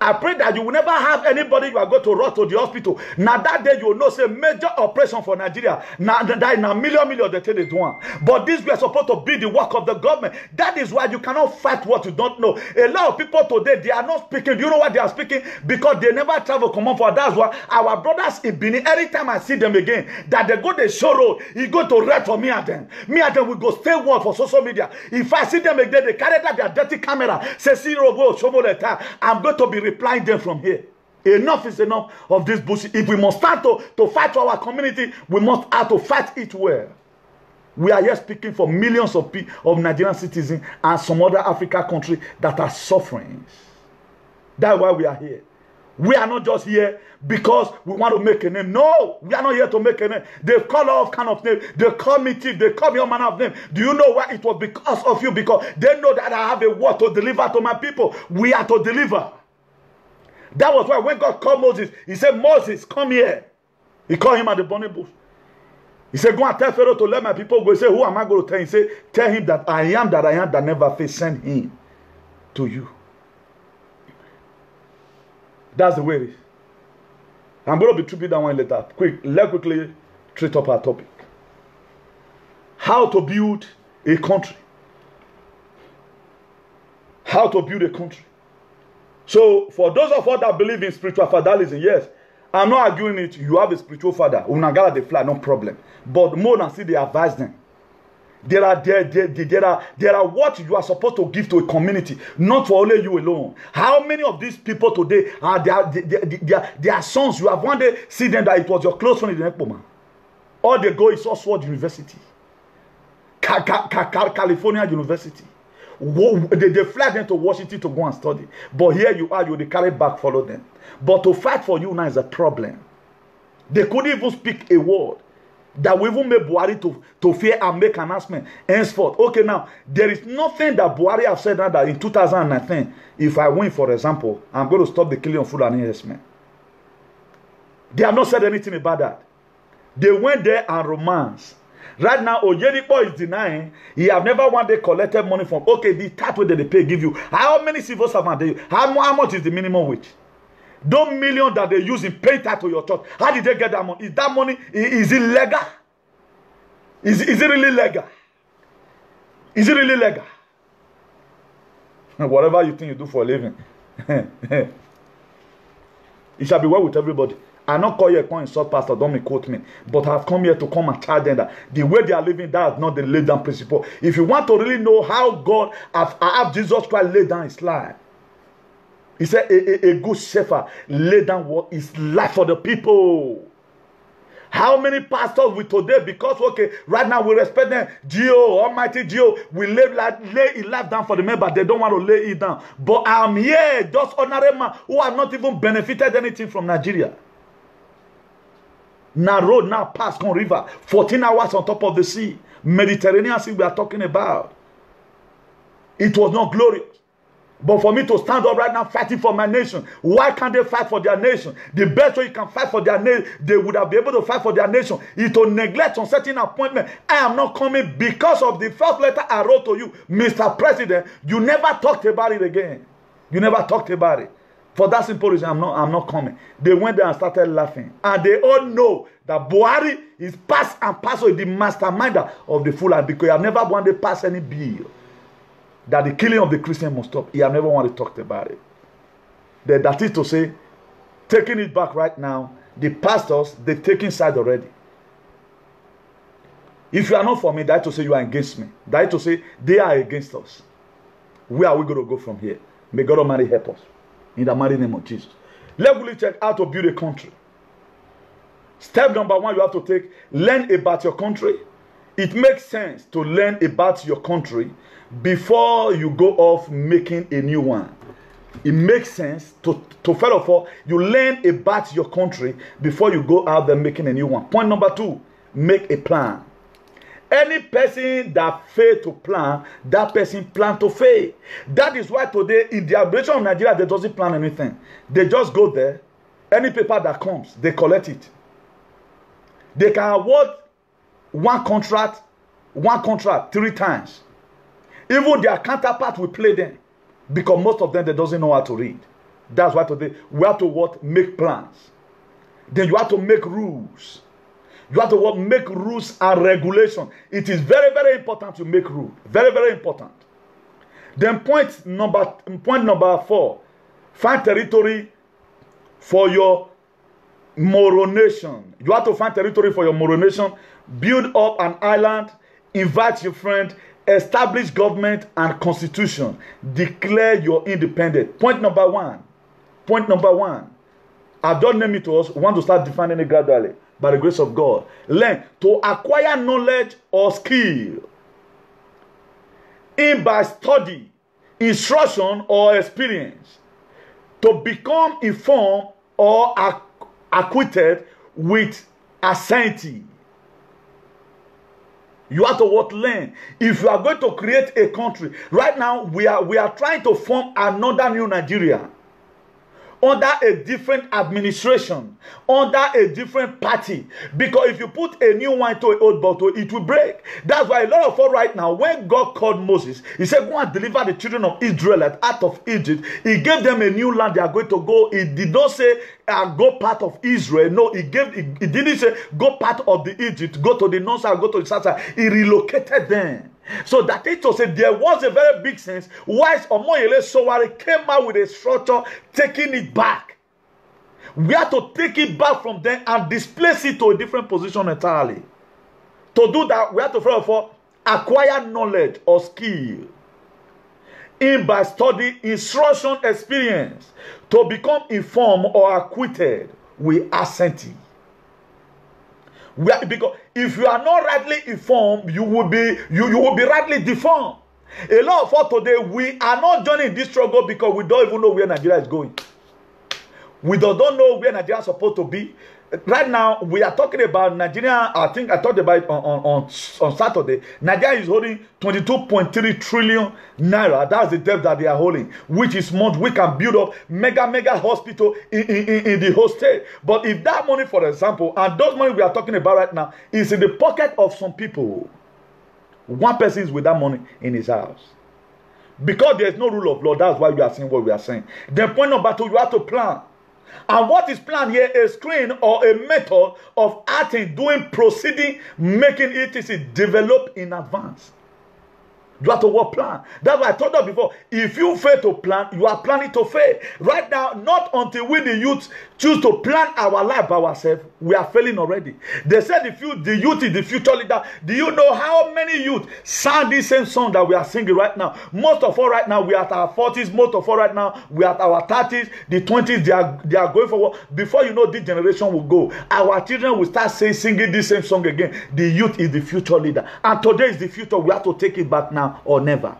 I pray that you will never have anybody you are going to rush to the hospital. Now that day you will know say major operation for Nigeria. Now that in a million they tell it one. But this we are supposed to be the work of the government. That is why you cannot fight what you don't know. A lot of people today, they are not speaking. Do you know what they are speaking? Because they never travel common for. That's why our brothers in Benin, every time I see them again, that they go the show road, he go to write for me and them. Me and them will go stay one for social media. If I see them again, they carry that their dirty camera. Say, see, Robo, show me the I'm going to be replying them from here. Enough is enough of this bullshit. If we must start to fight for our community, we must have to fight it well. We are here speaking for millions of Nigerian citizens and some other African countries that are suffering. That's why we are here. We are not just here because we want to make a name. No, we are not here to make a name. They call all kind of names. They call me thief. They call me all manner of names. Do you know why? It was because of you. Because they know that I have a word to deliver to my people. We are to deliver. That was why when God called Moses, he said, Moses, come here. He called him at the burning bush. He said, go and tell Pharaoh to let my people go. He said, who am I going to tell? He said, tell him that I am that never fails. Send him to you. That's the way it is. I'm going to be tripping that one later. Let's quickly treat up our topic. How to build a country. How to build a country. So, for those of us that believe in spiritual fatherlism, yes, I'm not arguing it. You have a spiritual father. Unagala they fly, no problem. But more than see, they advise them. There are what you are supposed to give to a community, not for only you alone. How many of these people today are their sons? You have one day seen them that it was your close friend in the Ekpoma. All they go is Oxford University, California University. They fly them to Washington to go and study. But here you are, they carry back, follow them. But to fight for you now is a problem. They couldn't even speak a word. That we even made Buhari to fear and make an announcement henceforth. Okay, now, there is nothing that Buhari have said now that in 2019, if I win, for example, I'm going to stop the killing of Fulani herdsmen. They have not said anything about that. They went there and romance. Right now, Oyedepo is denying he have never one day collected money from, okay, the tax way that they pay give you. How many civil servants they how much is the minimum wage? Those millions that they use in paying tax to your church, how did they get that money? Is that money, is it legal? Is it really legal? Is it really legal? Whatever you think you do for a living, it shall be well with everybody. I not call you a coin insult pastor, don't quote me. But I've come here to come and charge them that the way they are living, that is not the laid down principle. If you want to really know how God have Jesus Christ laid down his life, he said a good shepherd laid down what is life for the people. How many pastors we today, because okay, right now we respect them, Gio, Almighty Gio, we lay his life down for the men, but they don't want to lay it down. But I'm here, just ordinary man who have not even benefited anything from Nigeria. Now road, now pass on river, 14 hours on top of the sea. Mediterranean Sea we are talking about. It was not glorious. But for me to stand up right now fighting for my nation, why can't they fight for their nation? The best way you can fight for their nation, they would have been able to fight for their nation, is to neglect on certain appointment. I am not coming because of the first letter I wrote to you, Mr. President. You never talked about it again. You never talked about it. For that simple reason, I'm not coming. They went there and started laughing. And they all know that Buhari is part and parcel the masterminder of the Fulani, because he have never wanted to pass any bill that the killing of the Christian must stop. He have never wanted to talk about it. That is to say, taking it back right now, the pastors, they're taking side already. If you are not for me, that is to say you are against me. That is to say they are against us. Where are we going to go from here? May God Almighty help us. In the mighty name of Jesus. Let's really check how to build a country. Step number one you have to take, learn about your country. It makes sense to learn about your country before you go off making a new one. It makes sense to first of all, you learn about your country before you go out there making a new one. Point number two, make a plan. Any person that fail to plan, that person plan to fail. That is why today in the operation of Nigeria, they doesn't plan anything. They just go there. Any paper that comes, they collect it. They can award one contract 3 times. Even their counterpart will play them, because most of them they doesn't know how to read. That's why today we have to what? Make plans. Then you have to make rules. You have to what? Make rules and regulation. It is very, very important to make rules. Very, very important. Then point number 4, find territory for your Moro nation. You have to find territory for your Moro nation. Build up an island. Invite your friend. Establish government and constitution. Declare your independence. Point number 1. I don't name it to us. We want to start defining it gradually. By the grace of God. Learn to acquire knowledge or skill. In by study, instruction, or experience. To become informed or acquainted with assent. You have to what? Learn. If you are going to create a country, right now we are trying to form another new Nigeria. Under a different administration, under a different party. Because if you put a new wine to an old bottle, it will break. That's why a lot of us right now, when God called Moses, he said, go and deliver the children of Israel out of Egypt. He gave them a new land they are going to go. He did not say, go part of Israel. No, he didn't say, go part of the Egypt, go to the north side, go to the south side. He relocated them. So that is to say, there was a very big sense why Omoyele Sowore came out with a structure, taking it back. We have to take it back from them and displace it to a different position entirely. To do that, we have to first of all acquire knowledge or skill in by study, instruction, experience to become informed or acquitted with assent. Because if you are not rightly informed, you will be rightly deformed. A lot of us today, we are not joining this struggle because we don't even know where Nigeria is going. We don't know where Nigeria is supposed to be. Right now, we are talking about Nigeria. I think I talked about it on Saturday. Nigeria is holding 22.3 trillion naira. That's the debt that they are holding, which is much. We can build up mega hospital in the whole state. But if that money, for example, and those money we are talking about right now, is in the pocket of some people, one person is with that money in his house. Because there is no rule of law, that's why we are saying what we are saying. The point of battle, you have to plan. And what is planned here? A screen or a method of acting, doing, proceeding, making it develop in advance. You have to work plan. That's why I told you before. If you fail to plan, you are planning to fail. Right now, not until we the youth choose to plan our life by ourselves, we are failing already. They said the youth is the future leader. Do you know how many youth sang this same song that we are singing right now? Most of all right now, we are at our 40s. Most of all right now, we are at our 30s. The 20s, they are going forward. Before you know, this generation will go. Our children will start singing this same song again. The youth is the future leader. And today is the future. We have to take it back now or never.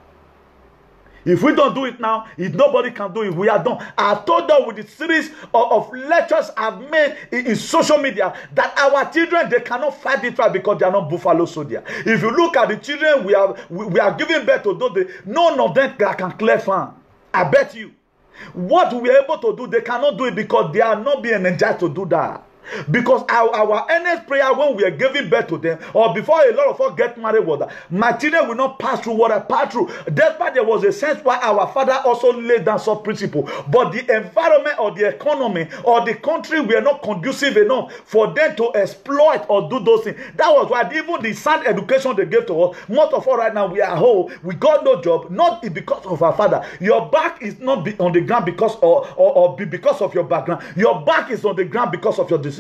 If we don't do it now, if nobody can do it, we are done. I told them with the series of lectures I've made in social media that our children, they cannot fight it right because they are not buffalo soldier. If you look at the children we are giving birth to, none of them can clear farm. I bet you. What we are able to do, they cannot do it because they are not being energized to do that. Because our earnest prayer when we are giving birth to them, or before a lot of us get married, was that my children will not pass through what I passed through. Despite there was a sense why our father also laid down such principle, but the environment or the economy or the country were not conducive enough for them to exploit or do those things. That was why even the sound education they gave to us, most of all right now we are home, we got no job, not because of our father. Your back is not on the ground because because of your background. Your back is on the ground because of your decision.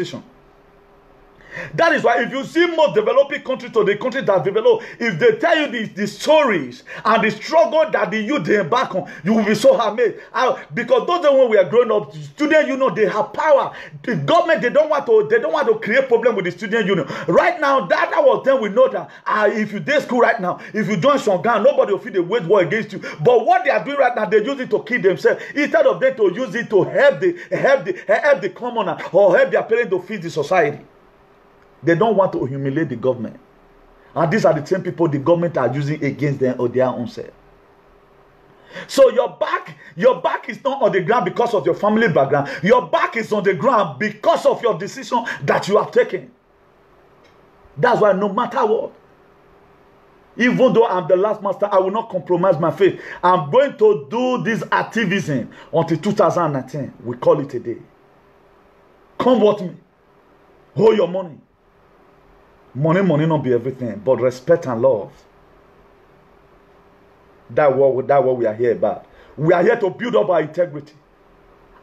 That is why if you see most developing countries to the countries that develop, if they tell you the stories and the struggle that the youth they embark on, you will be so amazed. Because those days when we are growing up, student union, they have power. The government, they don't want to create problem with the student union. Right now, that was then we know that if you did school right now, if you join Shangan, nobody will feel the wage war against you. But what they are doing right now, they use it to kill themselves instead of them to use it to help the commoner or help their parents to feed the society. They don't want to humiliate the government. And these are the same people the government are using against them or their own self. So your back is not on the ground because of your family background. Your back is on the ground because of your decision that you have taken. That's why no matter what, even though I'm the last master, I will not compromise my faith. I'm going to do this activism until 2019. We call it a day. Come with me. Hold your money. Money not be everything, but respect and love. That's what we are here about. We are here to build up our integrity.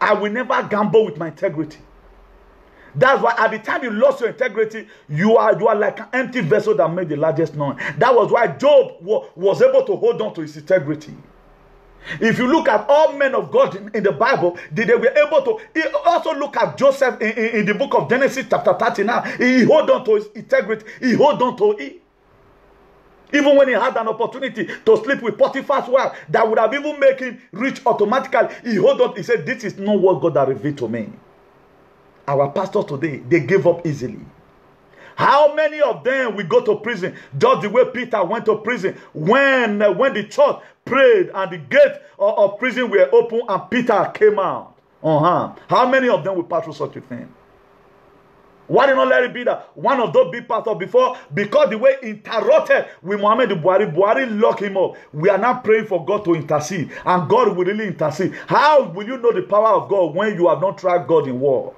I will never gamble with my integrity. That's why at the time you lost your integrity, you are like an empty vessel that made the largest noise. That was why Job was able to hold on to his integrity. If you look at all men of God in the Bible, they were able to. Also look at Joseph in the book of Genesis chapter 39. He held on to his integrity. He held on to it. Even when he had an opportunity to sleep with Potiphar's wife, that would have even made him rich automatically. He held on. He said, "This is not what God has revealed to me." Our pastors today, they gave up easily. How many of them will go to prison just the way Peter went to prison when the church prayed and the gate of prison were open and Peter came out? How many of them will pass through such a thing? Why did not let it be that one of those big pastors before, because the way he interrupted with Muhammad Buhari locked him up. We are now praying for God to intercede, and God will really intercede. How will you know the power of God when you have not tried God in war?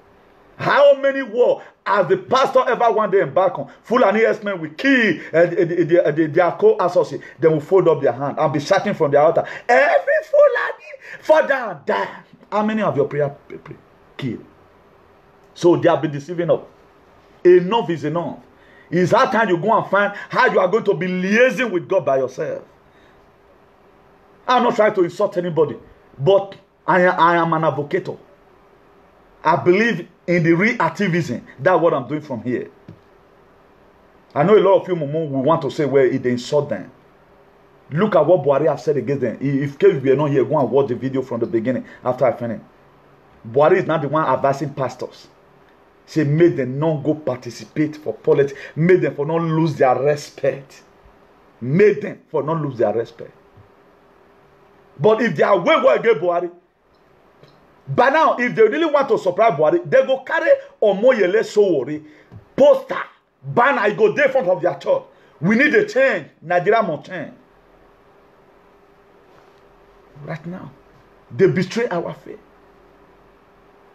How many war has the pastor ever one day embark on? Fulani S-men will kill their co-associate. They will fold up their hand and be shouting from the altar, "Every Fulani, fall down, die." How many of your prayer kill? So they have been deceiving us. Enough is enough. It's that time you go and find how you are going to be liaising with God by yourself. I'm not trying to insult anybody, but I am an advocate. I believe in the real activism. That's what I'm doing from here. I know a lot of you will want to say, well, they insult them. Look at what Buhari have said against them. If we are not here, go and watch the video from the beginning after I finish. Buhari is not the one advising pastors. She made them not go participate for politics. Made them for not lose their respect. Made them for not lose their respect. But if they are way against Buhari, by now, if they really want to surprise Buhari, they go carry Omoyele Sowore poster, banner, I go there in front of their church. We need a change. Nigeria must change. Right now, they betray our faith.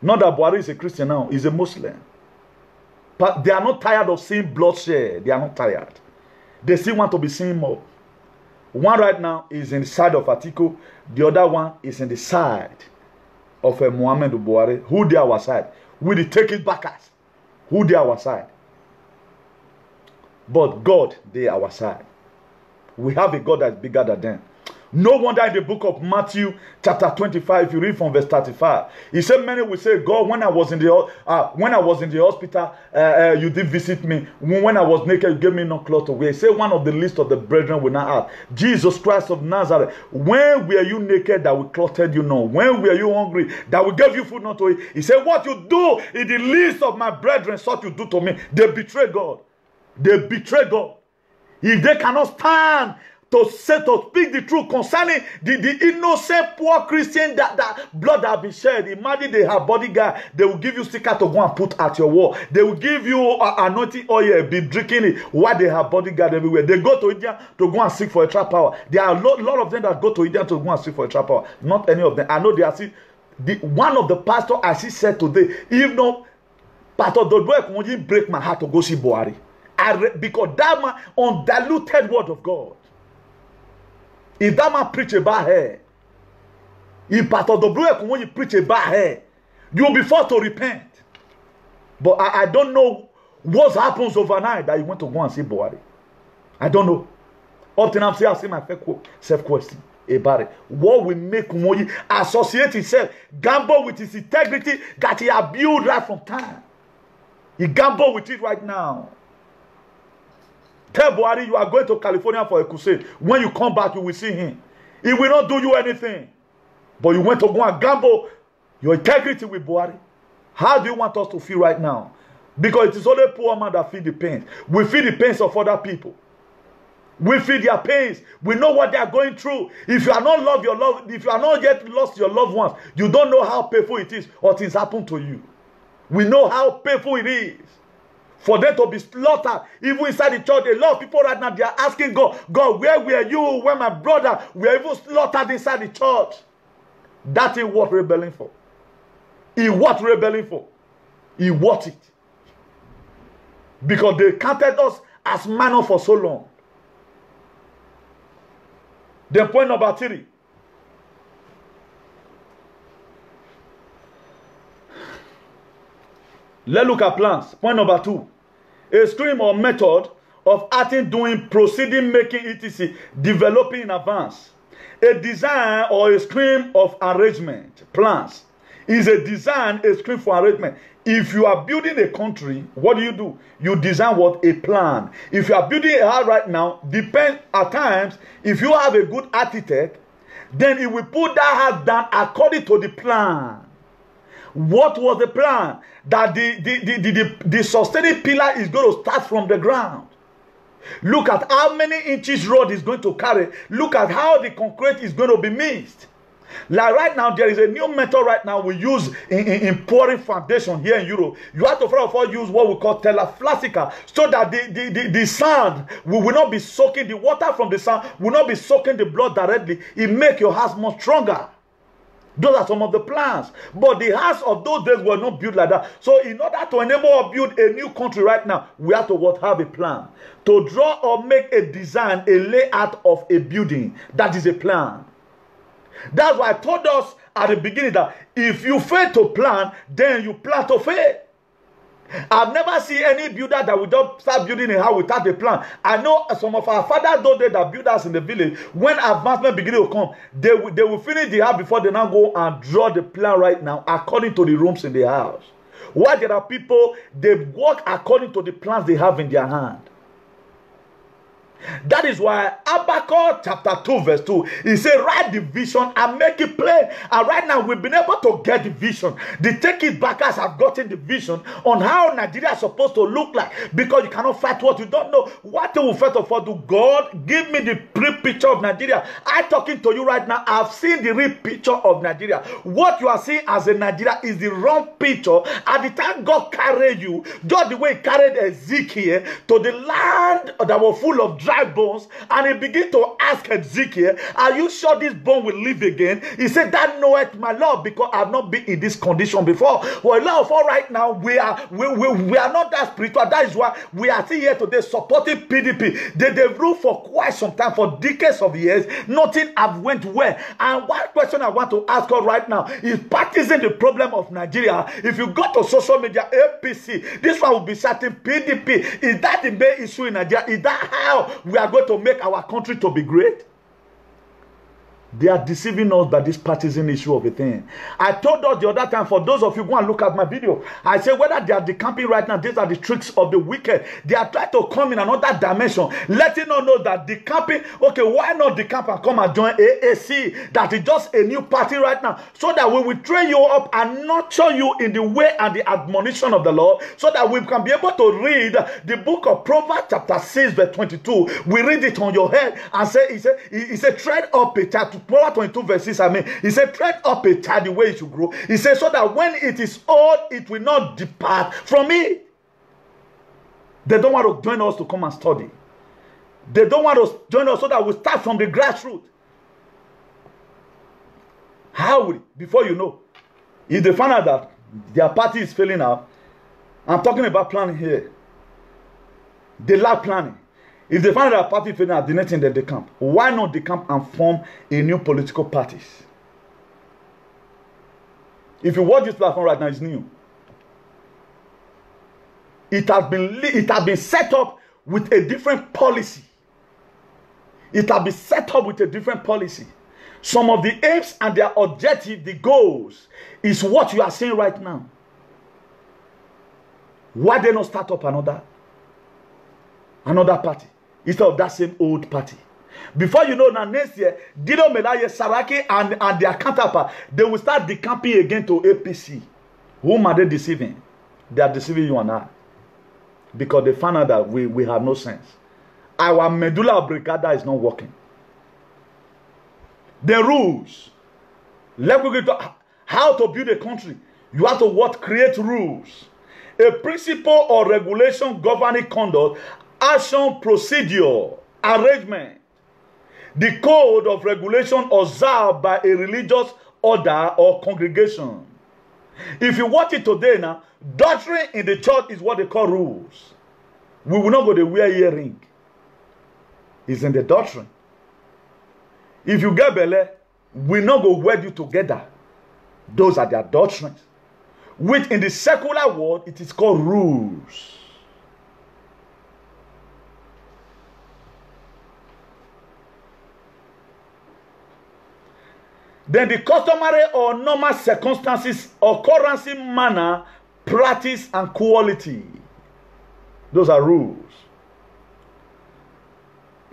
Not that Buhari is a Christian now, he's a Muslim. But they are not tired of seeing bloodshed. They are not tired. They still want to be seeing more. One right now is in the side of Atiku. The other one is in the side of Muhammadu Buhari. Who they our side? We the take it backers. Who they our side? But God, they our side. We have a God that is bigger than them. No wonder in the book of Matthew chapter 25, if you read from verse 35, he said, many will say, God, when I was in the hospital, you did visit me. When I was naked, you gave me no cloth to wear. He said, one of the least of the brethren will not ask, Jesus Christ of Nazareth, when were you naked that we clothed you not? When were you hungry that we gave you food not to eat? He said, what you do in the least of my brethren, such you do to me. They betray God. They betray God. If they cannot stand to speak the truth concerning the innocent poor Christian that blood that have been shed. Imagine they have bodyguard. They will give you sticker to go and put at your wall. They will give you anointing oil, be drinking it while they have bodyguard everywhere. They go to India to go and seek for a trap power. There are a lot of them that go to India to go and seek for a trap power. Not any of them. I know they are still. One of the pastors, as he said today, even though Pastor Dodwe won't break my heart to go see Buhari. Because that man undiluted word of God. If that man preach about her, if Pastor Dobruek, when you preach about her, you will be forced to repent. But I don't know what happens overnight that you went to go and see Buhari. I don't know. Up till I'm saying, I see my self-question about it. What will make Umoyi associate himself, gamble with his integrity that he has built right from time? He gamble with it right now. Tell Buhari you are going to California for a crusade. When you come back, you will see him. He will not do you anything. But you went to go and gamble your integrity with Buhari. How do you want us to feel right now? Because it is only poor man that feel the pains. We feel the pains of other people. We feel their pains. We know what they are going through. If you are not loved your love, if you are not yet lost your loved ones, you don't know how painful it is or things happen to you. We know how painful it is. For them to be slaughtered, even inside the church, a lot of people right now, they are asking God, God, where were you when my brother were even slaughtered inside the church? That is what rebelling for. He what rebelling for? He what it? Because they counted us as manna for so long. Then point number 3. Let's look at plans. Point number 2. A stream or method of acting, doing, proceeding, making, etc. Developing in advance. A design or a stream of arrangement. Plans is a design, a stream for arrangement. If you are building a country, what do? You design what? A plan. If you are building a house right now, depend at times, if you have a good architect, then he will put that house down according to the plan. What was the plan? That the sustaining pillar is going to start from the ground. Look at how many inches road is going to carry. Look at how the concrete is going to be mixed. Like right now, there is a new method right now we use in pouring foundation here in Europe. You have to first of all use what we call teleflastica, so that the sand will not be soaking, the water from the sand will not be soaking the blood directly. It makes your house more stronger. Those are some of the plans. But the house of those days were not built like that. So in order to enable us build a new country right now, we have to have a plan. To draw or make a design, a layout of a building. That is a plan. That's why I told us at the beginning that if you fail to plan, then you plan to fail. I've never seen any builder that will just start building a house without a plan. I know some of our fathers though that build us in the village, when advancement begin to come, they will finish the house before they now go and draw the plan right now according to the rooms in the house. While there are people, they work according to the plans they have in their hand. That is why Habakkuk chapter 2 verse 2, he said, write the vision and make it plain. And right now we've been able to get the vision. The take it backers have gotten the vision on how Nigeria is supposed to look like, because you cannot fight what you don't know. What will first of all do? God, give me the pre-picture of Nigeria. I'm talking to you right now. I've seen the real picture of Nigeria. What you are seeing as a Nigeria is the wrong picture. At the time God carried you, just the way he carried Ezekiel to the land that was full of dry bones, and he began to ask Ezekiel, are you sure this bone will live again? He said, that knoweth my Lord, because I've not been in this condition before. Well, a lot of all right now, we are not that spiritual. That is why we are still here today supporting PDP. They've ruled for quite some time, for decades of years. Nothing have went well. And one question I want to ask God right now is, partisan the problem of Nigeria? If you go to social media, APC, this one will be certain PDP. Is that the main issue in Nigeria? Is that how we are going to make our country to be great? They are deceiving us by this partisan issue of a thing. I told us the other time, for those of you go and look at my video, I say whether they are decamping right now, these are the tricks of the wicked. They are trying to come in another dimension, letting us know that decamping, okay, why not decamp and come and join AAC? That is just a new party right now, so that we will train you up and nurture you in the way and the admonition of the Lord, so that we can be able to read the book of Proverbs chapter 6 verse 22. We read it on your head and say, he said, tread up a child. Proverbs 22 verse 6, he said, tread up a child the way it should grow. He said, so that when it is old, it will not depart from it. They don't want to join us to come and study. They don't want to join us so that we start from the grassroots. How will, before you know, if they find out that their party is failing out, I'm talking about planning here. They lack planning. If they find that party failing out, the next thing they decamp. Why not decamp and form a new political parties? If you watch this platform right now, it's new. It has been set up with a different policy. It has been set up with a different policy. Some of the aims and their objective, the goals, is what you are seeing right now. Why they not start up another party instead of that same old party? Before you know, now next year, Dino Melaye, Saraki, and their counterpart, they will start decamping again to APC. Whom are they deceiving? They are deceiving you and I. Because they found out that we have no sense. Our medulla oblongata is not working. The rules. Let me get to how to build a country. You have to create rules. A principle or regulation governing conduct, action, procedure, arrangement. The code of regulation observed by a religious order or congregation. If you watch it today now, doctrine in the church is what they call rules. We will not go to wear earring. It's in the doctrine. If you get belly, we not go wed you together. Those are their doctrines. Which in the secular world, it is called rules. Then the customary or normal circumstances, occurrence, manner, practice, and quality. Those are rules.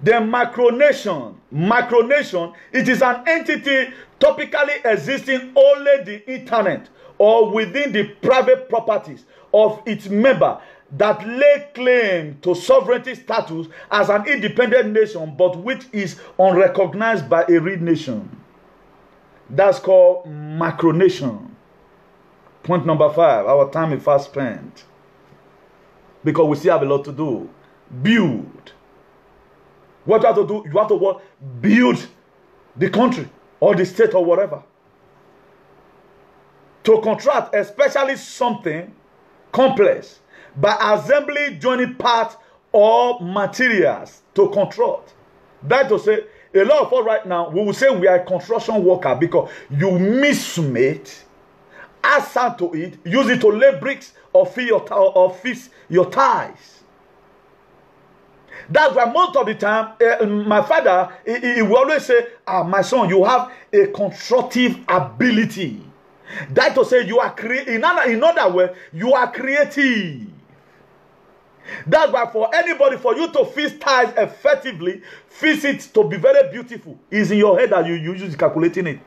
Then micronation. Micronation, it is an entity topically existing only the internet or within the private properties of its member that lay claim to sovereignty status as an independent nation, but which is unrecognized by a real nation. That's called micronation. Point number 5. Our time is fast spent, because we still have a lot to do. Build. What you have to do? You have to what? Build the country or the state or whatever. To contract, especially something complex, by assembling joining parts or materials to construct. That to say, a lot of us right now, we will say we are a construction worker because you mix mate, add sand to it, use it to lay bricks or fix your ties. That's why most of the time, my father, he will always say, my son, you have a constructive ability. That to say you are in other words, you are creative. That's why for anybody, for you to fix ties effectively, fix it to be very beautiful, is in your head that you usually calculating it.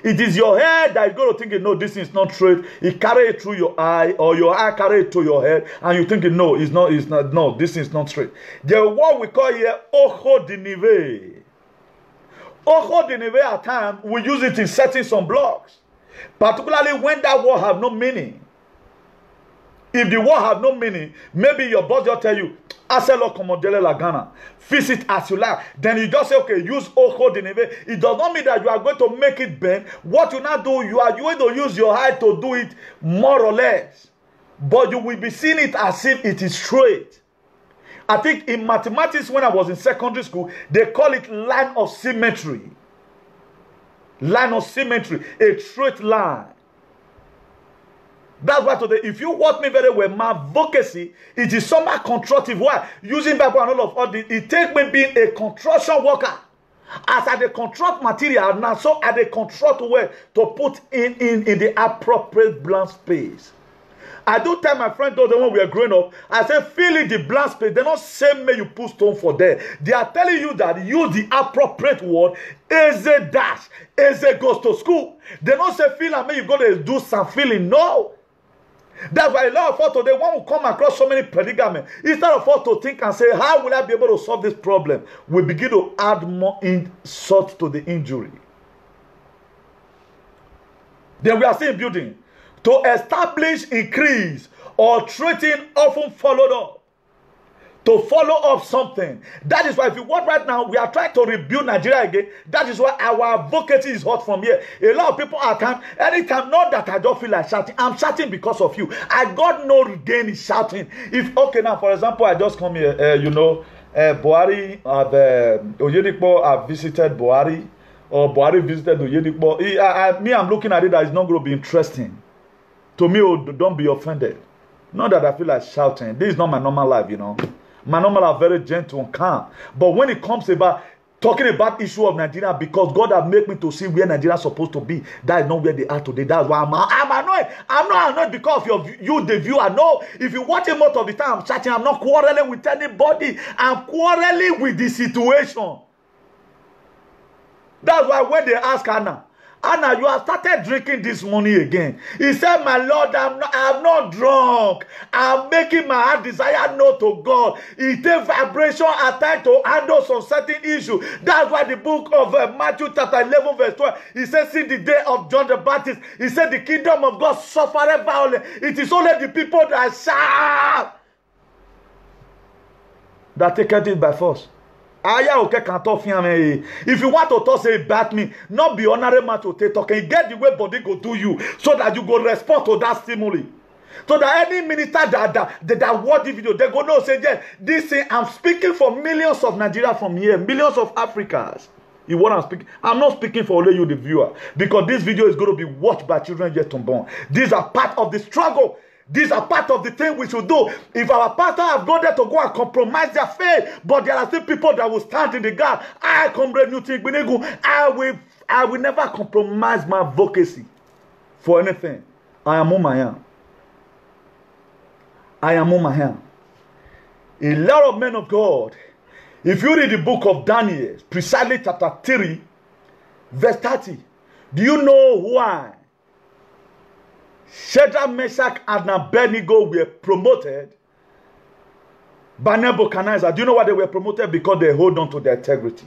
It is your head that is going to think, no, this is not straight. It carry it through your eye, or your eye carry it to your head, and you think, no, no, this is not straight. The what we call here, ojo de nive. Ojo de nive at times, we use it in setting some blocks. Particularly when that word have no meaning. If the word have no meaning, maybe your boss just tell you, Aselo komodele la Ghana. Fix it as you like. Then you just say, okay, use ojo de nive. It does not mean that you are going to make it bend. What you now do, you are going to use your eye to do it more or less. But you will be seeing it as if it is straight. I think in mathematics, when I was in secondary school, they call it line of symmetry. Line of symmetry, a straight line. That's why today, if you watch me very well, my advocacy, it is somewhat constructive. Why? Using Bible and all of this, it takes me being a construction worker. As I construct material, now so I construct way to put in the appropriate blank space. I do tell my friend though, when we are growing up, I say, fill in the blank space. They're not saying may you put stone for there. They are telling you that use the appropriate word. Eze dash. Eze goes to school. They don't say fill and may you go to do some filling. No. That's why a lot of us today, when we come across so many predicaments, instead of us to think and say, how will I be able to solve this problem? We begin to add more insult to the injury. Then we are still building. To establish, increase, or threaten often followed up. To follow up something. That is why if you watch right now, we are trying to rebuild Nigeria again. That is why our advocacy is hot from here. A lot of people at times, anytime, not that I don't feel like shouting. I'm shouting because of you. I got no gain in shouting. If, okay, now, for example, I just come here, Buhari, Oyedepo have visited Buhari, or Buhari visited Oyedepo. I'm looking at it that it's not going to be interesting. To me, don't be offended. Not that I feel like shouting. This is not my normal life, you know. My normal life very gentle and calm. But when it comes about talking about issue of Nigeria, because God has made me to see where Nigeria is supposed to be, that is not where they are today. That's why I'm annoyed. I'm not annoyed because of you, the viewer. No, if you watch it most of the time, I'm chatting. I'm not quarreling with anybody. I'm quarreling with the situation. That's why when they ask Anna, you have started drinking this morning again. He said, my Lord, I'm not drunk. I'm making my heart desire known to God. It takes vibration at times to handle some certain issue. That's why the book of Matthew chapter 11 verse 12, he says, see the day of John the Baptist, he said, the kingdom of God suffereth violence. It is only the people that shall that take it by force. If you want to talk, say bat me, not be honorable man to take talking. Get the way body go do you, so that you go respond to that stimuli. So that any minister that watch the video, they go no say, yeah, this thing, I'm speaking for millions of Nigeria from here, millions of Africans. You what I'm speaking? I'm not speaking for only you, the viewer, because this video is going to be watched by children yet unborn. These are part of the struggle. These are part of the thing we should do. If our pastor have gone there to go and compromise their faith, but there are still people that will stand in the gap. I will never compromise my advocacy for anything. I am whom I am. I am whom I am. A lot of men of God, if you read the book of Daniel, precisely chapter 3, verse 30, do you know why Shadrach, Meshach, and Abednego were promoted by Nebuchadnezzar? Do you know why they were promoted? Because they hold on to their integrity.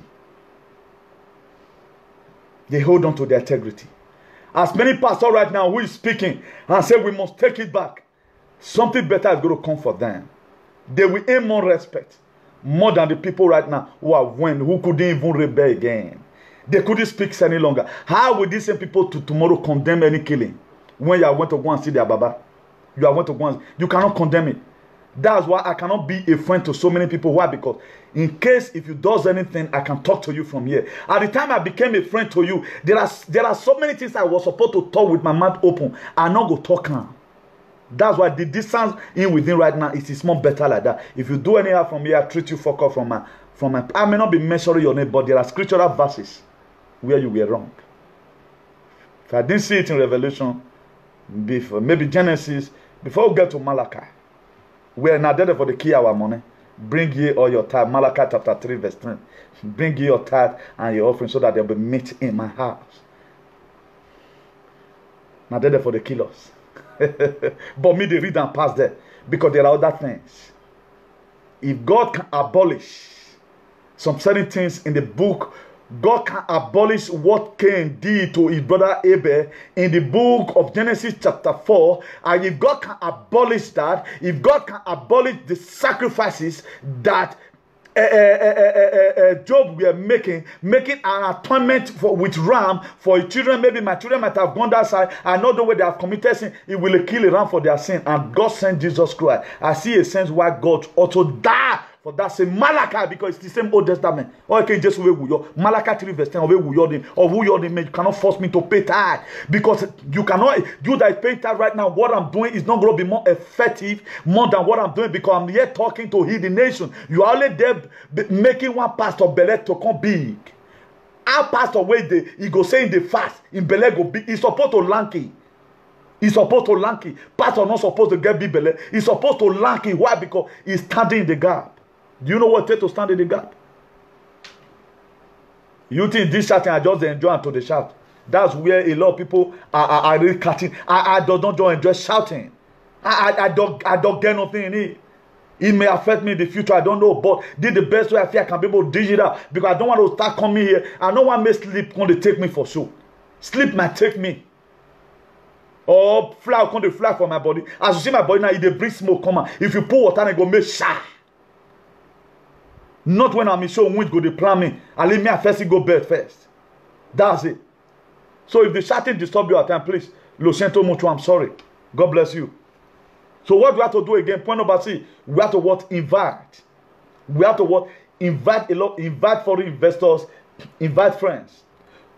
They hold on to their integrity. As many pastors right now who is speaking and say we must take it back, something better is going to come for them. They will aim more respect more than the people right now who couldn't even rebel again. They couldn't speak any longer. How will these same people tomorrow condemn any killing? When you are going to go and see their Baba, you are going to go and you cannot condemn it. That's why I cannot be a friend to so many people. Why? Because in case if you does anything, I can talk to you from here. At the time I became a friend to you, there are so many things I was supposed to talk with my mouth open. I not go talk now. That's why the distance in within right now is more better like that. If you do anyhow from here, I treat you fuck off from my I may not be mentioning your name, but there are scriptural verses where you were wrong. If I didn't see it in Revelation, before maybe Genesis, before we get to Malachi, we are not there for the key our money. Bring ye all your tithe. Malachi chapter 3 verse 3. Bring ye your tithe and your offering so that there will be meat in my house. Not there for the killers. But me, they read and pass there. Because there are other things. If God can abolish some certain things in the book, God can abolish what Cain did to his brother Abel in the book of Genesis chapter 4. And if God can abolish that, if God can abolish the sacrifices that Job were making an atonement with ram for his children. Maybe my children might have gone that side. I know the way they have committed sin. He will kill a ram for their sin. And God sent Jesus Christ. I see a sense why God also died for that same Malachi, because it's the same Old Testament. Or you can just Malachi 3 verse 10 or who you cannot force me to pay tithe, because you cannot. You that is paying tithe right now, what I'm doing is not going to be more effective more than what I'm doing, because I'm here talking to heal the nation. You are only there making one pastor Bele to come big. Our pastor wait he go say in the fast in Bele go big. He's supposed to lanky. He's supposed to lanky. Pastor not supposed to get big Bele. He's supposed to lanky. Why? Because he's standing in the gap. Do you know what it takes to stand in the gap? You think this shouting I just enjoy until they shout? That's where a lot of people are really cutting. I don't just enjoy shouting. I don't get nothing in it. It may affect me in the future. I don't know. But this is the best way I feel I can be able to dish it out. Because I don't want to start coming here. I don't want me sleep when they take me for sure. Sleep might take me. Or fly when they fly for my body. As you see my body now, if they bring smoke, come on. If you pour water and go make shy. Not when I'm in show wind go they plan me. I leave me at first go bed first. That's it. So if the shouting disturb you at time, please. Lo siento mucho, I'm sorry. God bless you. So what we have to do again, point number 3, we have to what? Invite. We have to what? Invite a lot, invite foreign investors, invite friends.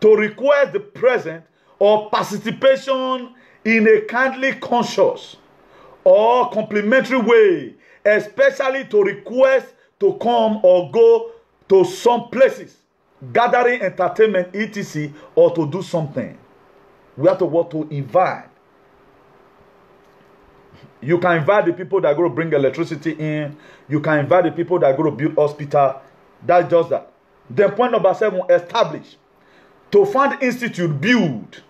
To request the presence or participation in a kindly conscious or complimentary way, especially to request to come or go to some places, gathering, entertainment, etc., or to do something. We have to what? To invite. You can invite the people that are going to bring electricity in. You can invite the people that are going to build hospital. That's just that. Then point number 7, establish. To fund institute, build,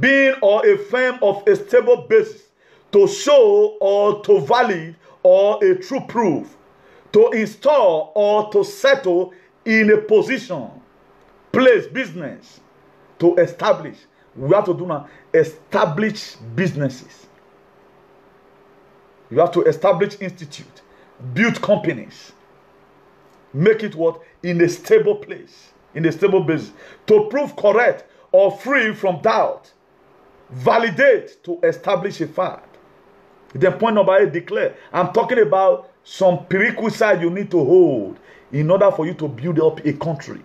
being or a firm of a stable basis, to show or to valid or a true proof, to install or to settle in a position, place, business, to establish. We have to do now, establish businesses. You have to establish institute, build companies, make it what? In a stable place, in a stable basis, to prove correct or free from doubt, validate, to establish a fact. Then point number 8, declare. I'm talking about some prerequisites you need to hold in order for you to build up a country.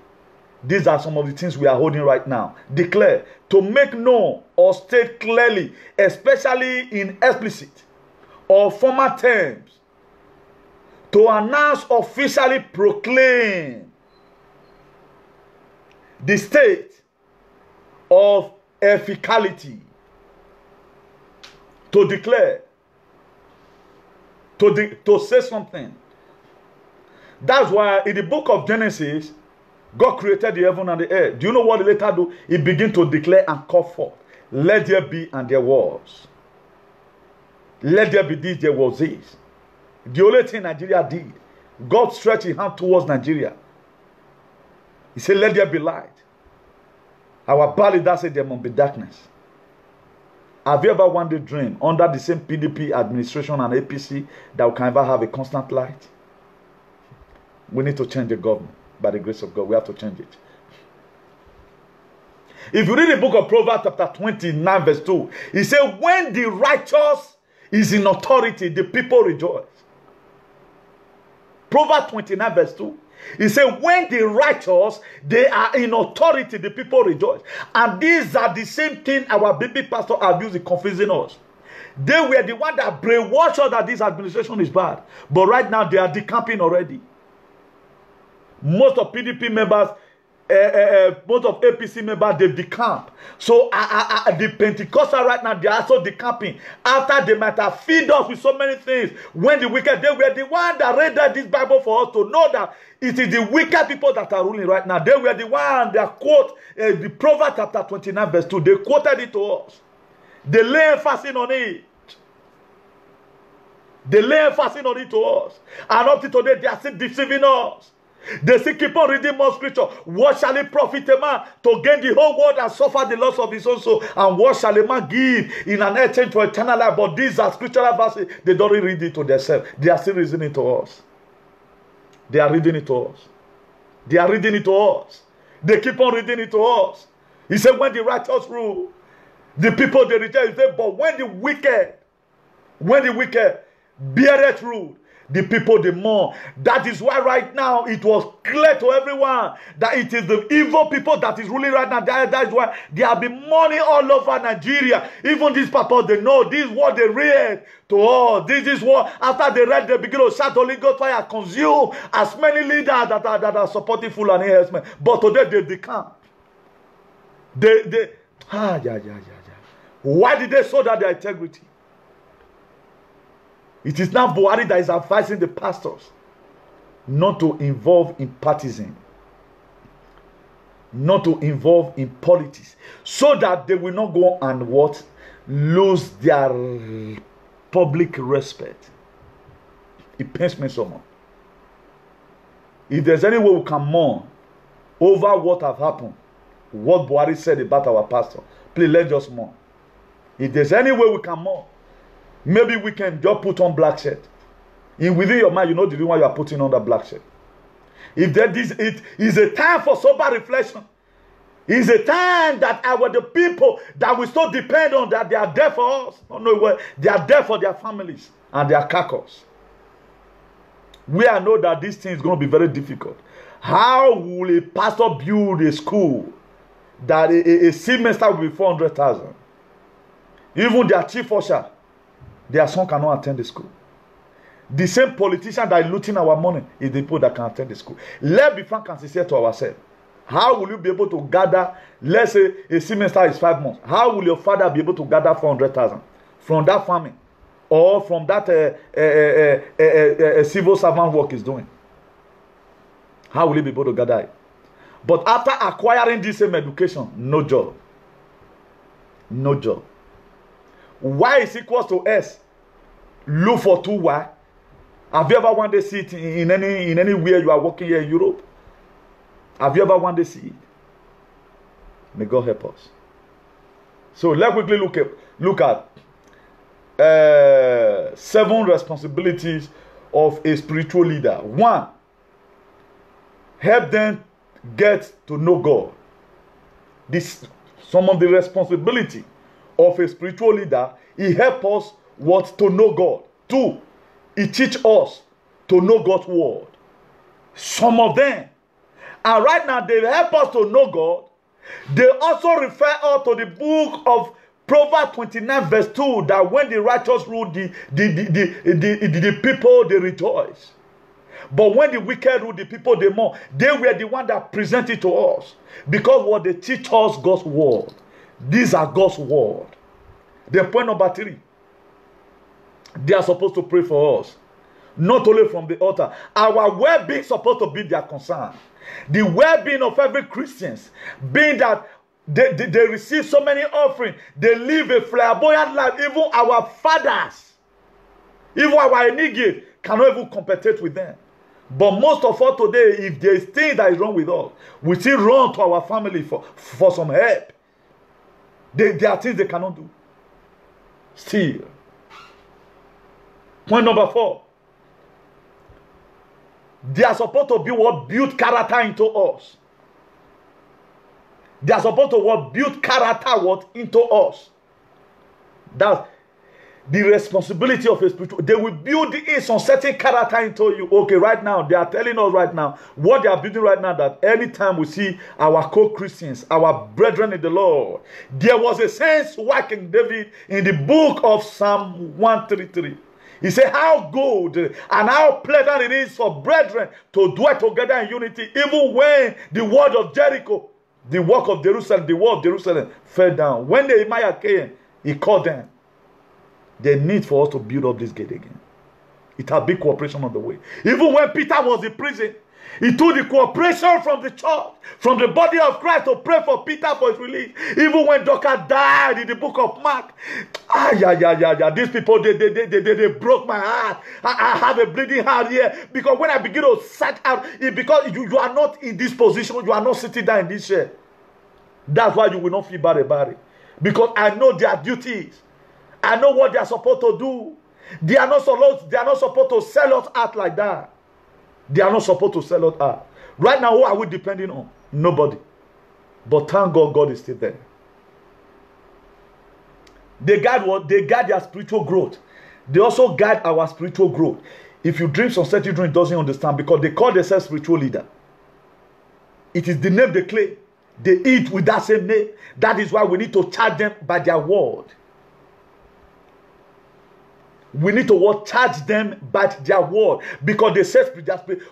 These are some of the things we are holding right now. Declare, to make known or state clearly, especially in explicit or formal terms, to announce, officially proclaim the state of efficacity. To declare, to say something. That's why in the book of Genesis, God created the heaven and the earth. Do you know what he later do? He began to declare and call forth. Let there be, and there was. Let there be this, there was this. The only thing Nigeria did, God stretched his hand towards Nigeria. He said, let there be light. Our body does say there must be darkness. Have you ever one day dreamed under the same PDP administration and APC that we can ever have a constant light? We need to change the government. By the grace of God, we have to change it. If you read the book of Proverbs chapter 29 verse 2, he said, when the righteous is in authority, the people rejoice. Proverbs 29 verse 2. He said, when the righteous, they are in authority, the people rejoice. And these are the same thing our baby pastor abuse is confusing us. They were the one that brainwashed us that this administration is bad. But right now, they are decamping already. Most of PDP members, most of APC members, they've decamped. So the Pentecostal right now, they are also decamping. After they might have fed us with so many things. When the wicked, they were the one that read this Bible for us to know that it is the wicked people that are ruling right now. They were the one that quote the Proverbs chapter 29 verse 2. They quoted it to us. They lay emphasis on it. They lay emphasis on it to us. And up to today, they are still deceiving us. They still keep on reading more scripture. What shall it profit a man to gain the whole world and suffer the loss of his own soul? And what shall a man give in an exchange for eternal life? But these are scriptural verses. They don't read it to themselves. They are still reading it to us. They are reading it to us. They are reading it to us. They keep on reading it to us. He said, when the righteous rule, the people they reject. He said, but when the wicked beareth rule, the people they mourn. That is why right now it was clear to everyone that it is the evil people that is ruling right now. That is why there have been mourning all over Nigeria. Even these people, they know this is what they read to us. This is what, after they read, they begin to shout, Holy Ghost fire consume as many leaders that are supporting Fulani herdsmen. But today they decamp. Why did they show that their integrity? It is now Buhari that is advising the pastors not to involve in partisan, not to involve in politics, so that they will not go and what? Lose their public respect. It pains me so much. If there's any way we can mourn over what have happened, what Buhari said about our pastor, please let's just mourn. If there's any way we can mourn, maybe we can just put on black shirt. Within your mind, you know the reason why you are putting on that black shirt. If that is, it is a time for sober reflection. It's a time that the people that we still depend on, that they are there for us. No, they are there for their families and their carcass. We know that this thing is going to be very difficult. How will a pastor build a school that a semester will be 400,000? Even their chief usher, their son cannot attend the school. The same politician that is looting our money is the people that can attend the school. Let's be frank and sincere to ourselves. How will you be able to gather, let's say a semester is 5 months. How will your father be able to gather 400,000 from that farming or from that civil servant work he's doing? How will he be able to gather it? But after acquiring this same education, no job. No job. Y is equals to S. Look for 2Y. Have you ever wanted to see it in anywhere you are working here in Europe? Have you ever wanted to see it? May God help us. So let's quickly look at 7 responsibilities of a spiritual leader. 1, help them get to know God. Some of the responsibility of a spiritual leader, he helps us to know God. 2, he teaches us to know God's word. Some of them. And right now, they help us to know God. They also refer us to the book of Proverbs 29 verse 2, that when the righteous rule, the people, they rejoice. But when the wicked rule, the people, they mourn. They were the one that presented to us. Because what they teach us, God's word. These are God's word. Then point number 3. They are supposed to pray for us. Not only from the altar. Our well-being is supposed to be their concern. The well-being of every Christian, being that they receive so many offerings, they live a flamboyant life. Even our fathers, even our initiates cannot even compete with them. But most of us today, if there is things that is wrong with us, we still run to our family for some help. There are things they cannot do. Still. Point number 4. They are supposed to be what build character into us. They are supposed to what build character into us. That the responsibility of a spiritual, they will build in some certain character into you. Okay, right now, they are telling us right now, what they are building right now, that anytime we see our co-Christians, our brethren in the Lord, there was a sense working David in the book of Psalm 133. He said, how good and how pleasant it is for brethren to dwell together in unity, even when the word of Jericho, the work of Jerusalem, the wall of Jerusalem fell down. When Nehemiah came, he called them. The need for us to build up this gate again. It had big cooperation on the way. Even when Peter was in prison, he took the cooperation from the church, from the body of Christ, to pray for Peter for his release. Even when Dorcas died in the book of Mark, these people, they broke my heart. I have a bleeding heart here. Because when I begin to search out, because you are not in this position, you are not sitting down in this chair. That's why you will not feel bad about it. Because I know their duties. I know what they are supposed to do. They are not supposed to sell us out like that. They are not supposed to sell us out. Right now, who are we depending on? Nobody. But thank God, God is still there. They guide what? They guide their spiritual growth. They also guide our spiritual growth. If you drink some certain drink, doesn't understand, because they call themselves spiritual leader. It is the name they claim. They eat with that same name. That is why we need to charge them by their word. We need to charge them by their word, because they said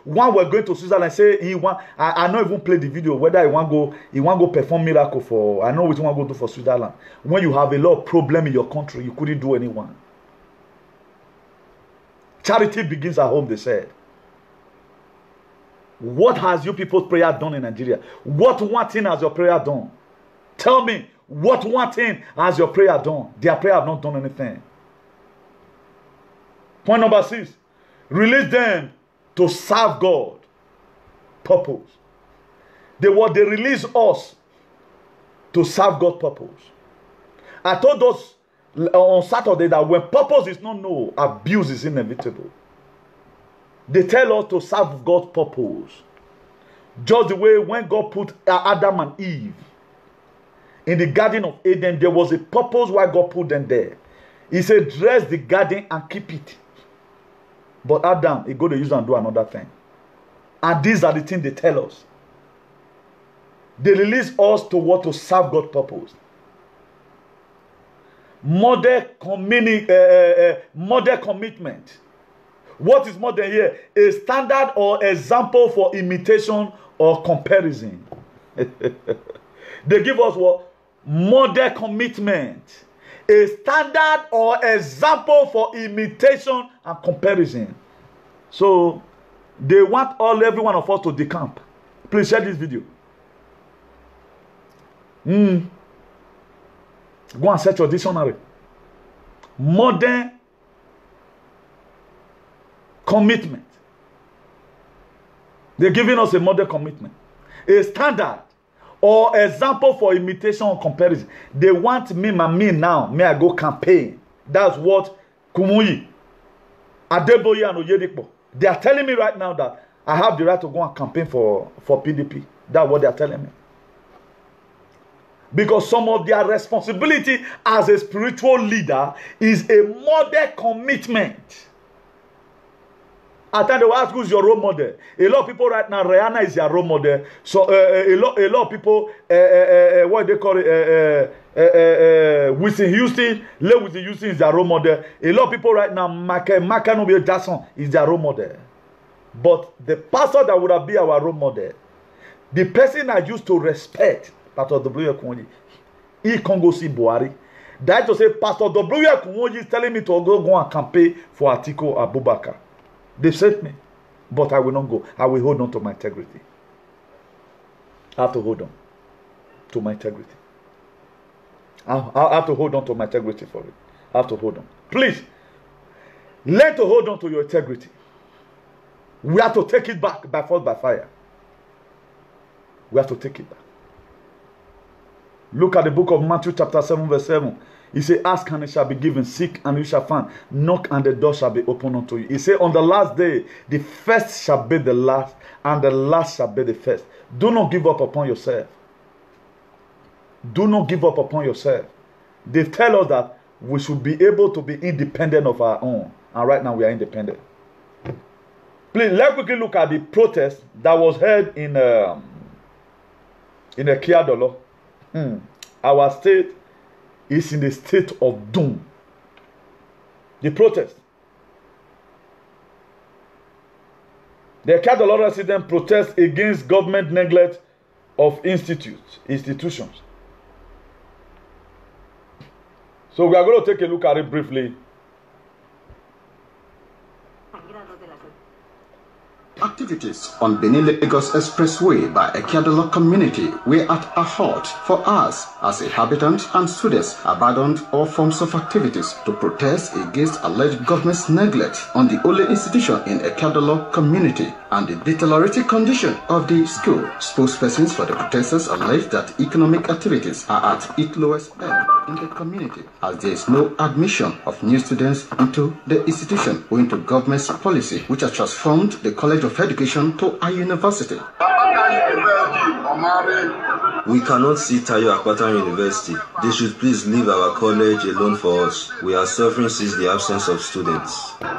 one we're going to Switzerland, say he want. I not even play the video whether he want go perform miracle for. I know which one go do for Switzerland. When you have a lot of problem in your country, you couldn't do anyone. Charity begins at home, they said. What has you people's prayer done in Nigeria? What one thing has your prayer done? Tell me, what one thing has your prayer done? Their prayer have not done anything. Point number 6, release them to serve God. Purpose. They release us to serve God purpose. I told us on Saturday that when purpose is not known, abuse is inevitable. They tell us to serve God's purpose. Just the way when God put Adam and Eve in the Garden of Eden, there was a purpose why God put them there. He said, dress the garden and keep it. But Adam, he go to use and do another thing. And these are the things they tell us. They release us to what? To serve God's purpose. Model commitment. What is model here? A standard or example for imitation or comparison. They give us what? Model commitment. A standard or example for imitation and comparison. So, they want every one of us to decamp. Please share this video. Go and search your dictionary. Modern commitment. They're giving us a modern commitment. A standard or example for imitation or comparison. They want me now. May I go campaign. That's what Kumuyi, Adeboye and Oyedepo. They are telling me right now that I have the right to go and campaign for PDP. That's what they are telling me. Because some of their responsibility as a spiritual leader is a model commitment. At times they will ask, who's your role model? A lot of people right now, Rihanna is their role model. So a lot of people, what they call it, Whitney Houston, Whitney Houston is their role model. A lot of people right now, Makanobia Jackson is their role model. But the pastor that would have been our role model, the person I used to respect, Pastor W. Kunwoyi, he can't go see Buhari. That to say, Pastor W. Kunwoyi is telling me to go and campaign for Atiku Abubakar. They sent me, but I will not go. I will hold on to my integrity. I have to hold on to my integrity. I have to hold on to my integrity for it. I have to hold on. Please, learn to hold on to your integrity. We have to take it back by force, by fire. We have to take it back. Look at the book of Matthew chapter 7 verse 7. He said, ask and it shall be given, seek and you shall find, knock and the door shall be opened unto you. He said, on the last day, the first shall be the last, and the last shall be the first. Do not give up upon yourself. Do not give up upon yourself. They tell us that we should be able to be independent of our own. And right now we are independent. Please, let's quickly look at the protest that was held in Ekeadolo. Our state is in a state of doom. The protest. The Ekeadolo residents protest against government neglect of institutions. So we are going to take a look at it briefly. Activities on Benin-Lagos Expressway by Ekeadolo community were at a halt for us as inhabitants and students abandoned all forms of activities to protest against alleged government's neglect on the only institution in Ekeadolo community and the deteriorating condition of the school. Spokespersons for the protesters alleged that economic activities are at its lowest ebb in the community as there is no admission of new students into the institution owing to government's policy which has transformed the College of Education to a university. We cannot see Tayo Akpata University. They should please leave our college alone for us. We are suffering since the absence of students. As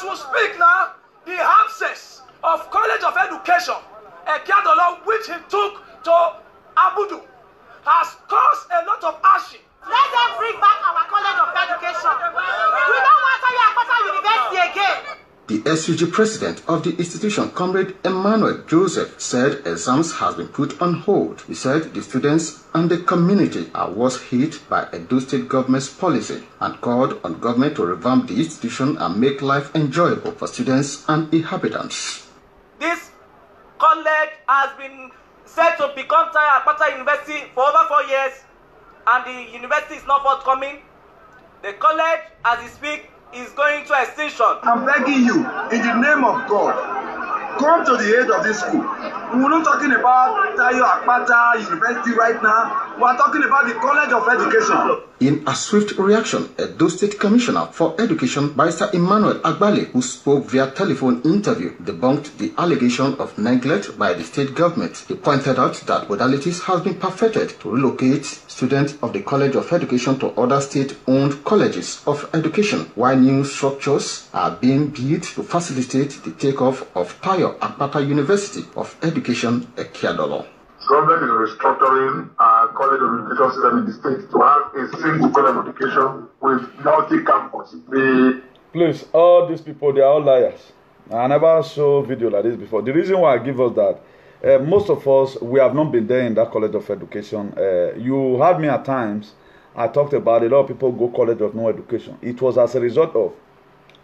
we speak now, the absence of College of Education, Ekeadolo, which he took to Abudu, has caused a lot of hardship. Let them bring back our College of Education. We don't want Tayo Akpata University again. The SUG president of the institution, Comrade Emmanuel Joseph, said exams has been put on hold. He said the students and the community are worst hit by Edo State government's policy and called on government to revamp the institution and make life enjoyable for students and inhabitants. This college has been said to become Tayo Akpata University for over 4 years, and the university is not forthcoming. The college, as we speak, is going to extinction. I'm begging you, in the name of God, come to the aid of this school. We're not talking about Tayo Akpata University right now. We're talking about the College of Education. In a swift reaction, Edo State Commissioner for Education, Barrister Emmanuel Agbale, who spoke via telephone interview, debunked the allegation of neglect by the state government. He pointed out that modalities have been perfected to relocate students of the College of Education to other state-owned colleges of education, while new structures are being built to facilitate the takeoff of Tayo Akpata University of Education, Ekeadolo. Government is restructuring our College of Education system in the state to have a single College of Education with multi-campus. Please, all these people, they are all liars. I never saw video like this before. The reason why I give us that, most of us, we have not been there in that College of Education. You heard me at times, I talked about a lot of people go College of No Education. It was as a result of,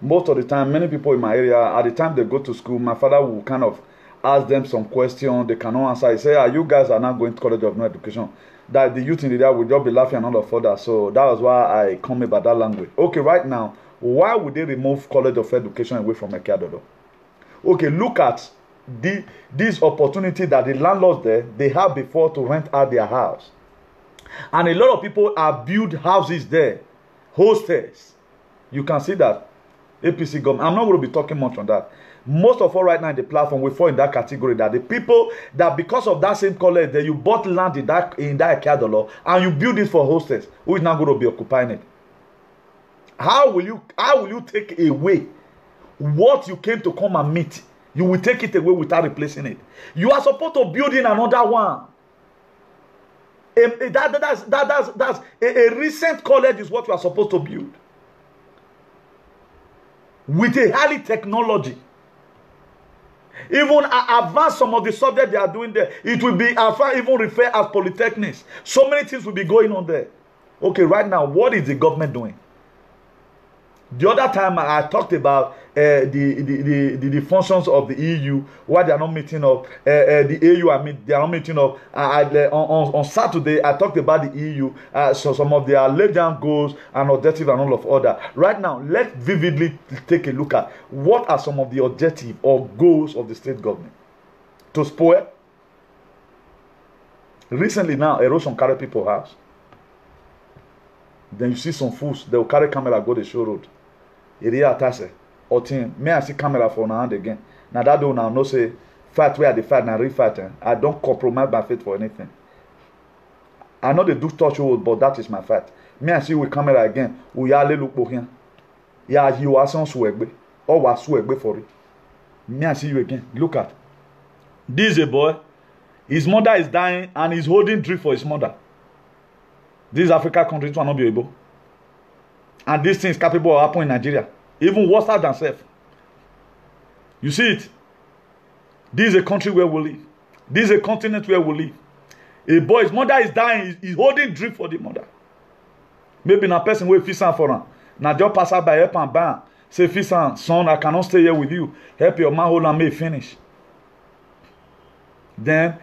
most of the time, many people in my area, at the time they go to school, my father will kind of ask them some question, they cannot answer. He say, you guys are not going to College of No Education. That the youth in the area will just be laughing and all of that. So that was why I come about that language. Okay, right now, why would they remove College of Education away from Ekeadolo? Okay, look at this opportunity that the landlords there, they have before to rent out their house. And a lot of people have built houses there, hostels. You can see that. APC government. I'm not going to be talking much on that. Most of all right now in the platform, we fall in that category that the people that because of that same college that you bought land in that Ekeadolo and you build it for hostels, who is now going to be occupying it? How will you take away what you came to come and meet? You will take it away without replacing it. You are supposed to build in another one. That's a recent college is what you are supposed to build with a highly technology. Even advance some of the subjects they are doing there. It will be even referred as polytechnics. So many things will be going on there. Okay, right now, what is the government doing? The other time I talked about the functions of the EU, why they are not meeting up. The AU, they are not meeting up. On Saturday, I talked about the EU, so some of their legend goals and objectives and all of other. Right now, let's vividly take a look at what are some of the objectives or goals of the state government. To spoil. Recently now, erosion carry people house. Then you see some fools, they will carry camera, go the show road. Area attach or team. May I see camera for now and again. Now that do now no say fight where the fight now real fight. I don't compromise my faith for anything. I know they do touch hold, but that is my fact. Me and see with camera again. We are look here. Yeah, you are some swagbe. Or was swagbe for it. Me and see you again. Look at. This is a boy. His mother is dying and he's holding drip for his mother. These African countries will not be able. And these things capable of happening in Nigeria. Even worse than self. You see it? This is a country where we live. This is a continent where we live. A boy's mother is dying. He's holding drip for the mother. Maybe na person will feel for him. Now just pass out by help and ban. Say, son, I cannot stay here with you. Help your man hold and may finish. Then,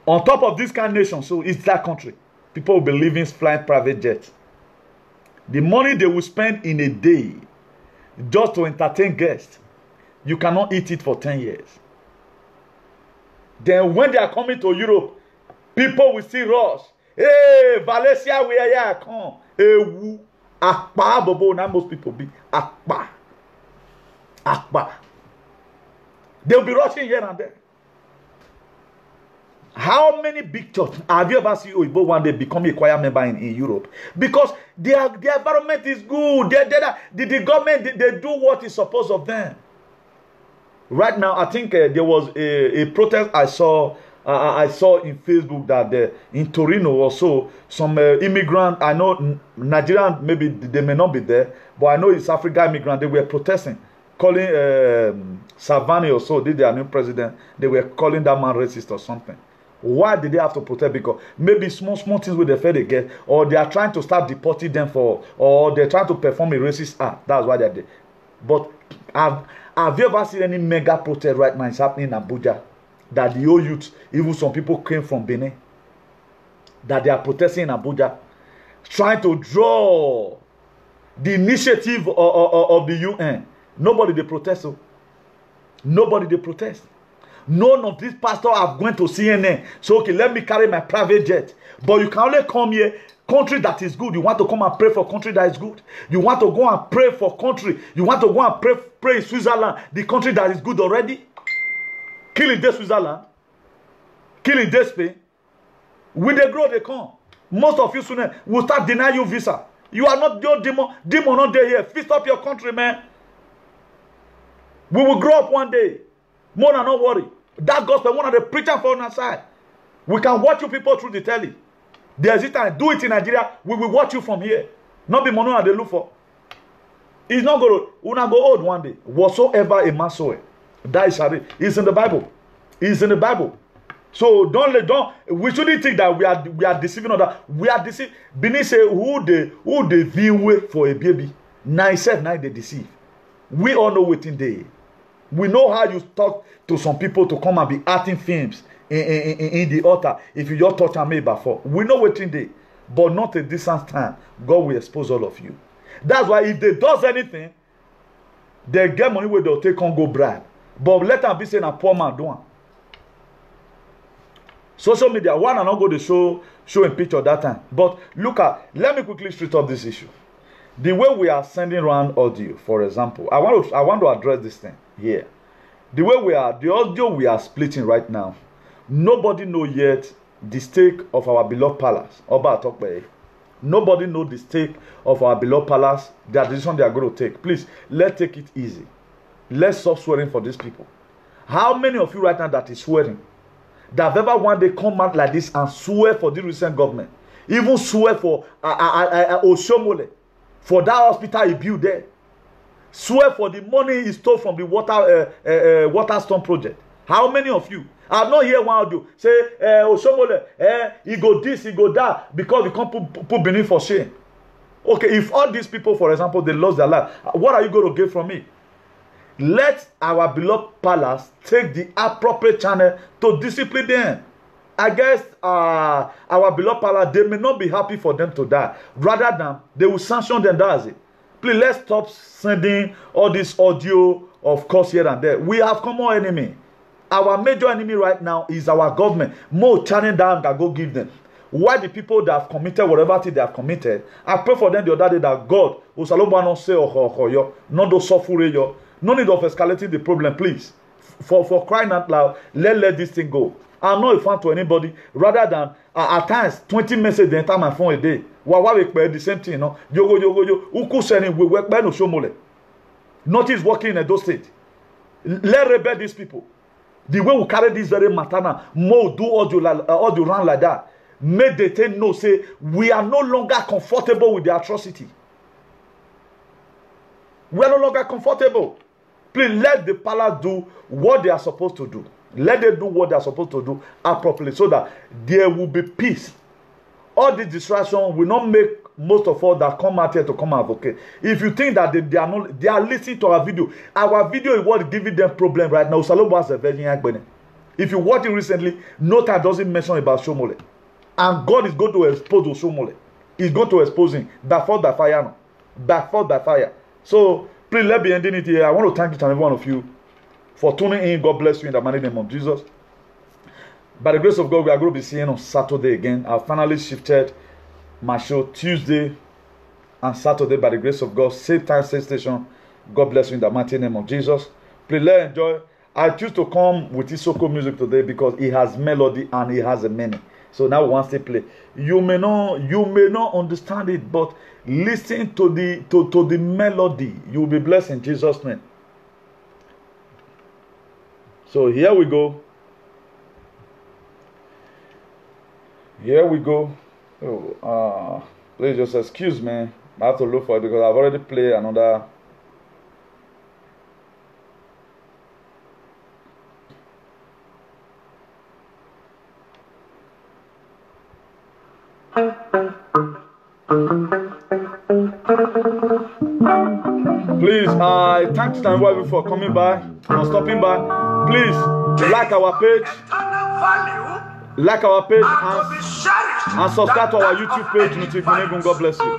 on top of this kind of nation, so it's that country. People will be living flying private jets. The money they will spend in a day just to entertain guests, you cannot eat it for 10 years. Then when they are coming to Europe, people will see rush. Hey, Valencia, where you come? Hey, Akpa, bobo, now most people be Akpa. Akpa. They'll be rushing here and there. How many big churches have you ever seen Oyibo one day become a choir member in Europe? Because their environment is good. The government, they do what is supposed of them. Right now, I think there was a protest I saw in Facebook that in Torino also, some immigrant, I know Nigerian, maybe they may not be there, but I know it's African immigrant, they were protesting, calling Savani or so, their new president, they were calling that man racist or something. Why did they have to protest? Because maybe small things with the Fed they get, or they are trying to start deporting them or they're trying to perform a racist act. That's why they're there. But have you ever seen any mega protest right now? It's happening in Abuja. That the old youth, even some people came from Benin, that they are protesting in Abuja, trying to draw the initiative of the UN. Nobody they protest. So. Nobody they protest. None of these pastors have gone to CNN. So, okay, let me carry my private jet. But you can only come here, country that is good. You want to come and pray for country that is good. You want to go and pray for country. You want to go and pray in Switzerland, the country that is good already. Killing this Switzerland. Killing this Spain. With the growth they come. Most of you soon will start denying you visa. You are not your demon. Demon not there here. Fist up your country, man. We will grow up one day. More than not worry. That gospel, one of the preachers for our side. We can watch you people through the telly. There's it time. Do it in Nigeria. We will watch you from here. Not be money that they look for. It's not going to. We're not go old one day. Whatsoever a man sow, that is shall. It's in the Bible. It's in the Bible. So don't. We shouldn't think that we are deceiving other. We are deceiving. Benin say who they view for a baby. Now he said now they deceive. We all know within day. We know how you talk to some people to come and be acting films in the altar. If you just touch me before, we know within day, but not at this time. God will expose all of you. That's why if they does anything, they get money where they'll take on go bribe. But let them be saying a poor man doing. Social media, one and not go to show a picture that time. But look at, let me quickly straight up this issue. The way we are sending around audio, for example, I want to address this thing here. The way the audio we are splitting right now, nobody know yet the stake of our beloved palace. Oba Atokbe. Nobody know the stake of our beloved palace, the decision they are going to take. Please, let's take it easy. Let's stop swearing for these people. How many of you right now that is swearing, that have ever one day come out like this and swear for the recent government, even swear for Oshomole, for that hospital he built there, swear for the money he stole from the water storm project? How many of you? I've not heard one audio say Oshomole, he go this, he go that, because we can't put Benin for shame. Okay, if all these people, for example, they lost their life, what are you going to get from me? Let our beloved palace take the appropriate channel to discipline them. I guess our beloved palace, they may not be happy for them to die. Rather than they will sanction them. That's it. Please, let's stop sending all this audio, of course, here and there. We have common enemy. Our major enemy right now is our government. More channel down that go give them. Why the people that have committed whatever thing they have committed, I pray for them the other day that God, not those suffering, no need of escalating the problem, please. For crying out loud, let this thing go. I'm not a fan to anybody. Rather than at times 20 messages they enter my phone a day. Why we the same thing, you know? Uku sending we work by no shomole. Nothing is working in those states. Let rebel these people. The way we carry this very matter now, more do all you run like that. Make the thing know say we are no longer comfortable with the atrocity. We are no longer comfortable. Please let the palace do what they are supposed to do. Let them do what they are supposed to do appropriately so that there will be peace. All the distraction will not make most of us that come out here to come advocate. If you think that they are listening to our video is what giving them problem right now. If you watch it recently, no time doesn't mention about Shomole. And God is going to expose Shomole. He's going to expose him. By force, by fire. No. By force, by fire. So, please, let me end it here. I want to thank each and every one of you for tuning in. God bless you in the mighty name of Jesus. By the grace of God, we are going to be seeing on Saturday again. I've finally shifted my show Tuesday and Saturday by the grace of God. Same time, same station. God bless you in the mighty name of Jesus. Please let's enjoy. I choose to come with Isoko music today because it has melody and it has a meaning. So now once they play, you may not understand it, but listen to the melody. You will be blessed in Jesus' name. So here we go. Here we go. Oh, please just excuse me. I have to look for it because I've already played another. Please, I thank you everybody for coming by, for stopping by. Please like our page. Like our page and subscribe to our YouTube page. God bless you.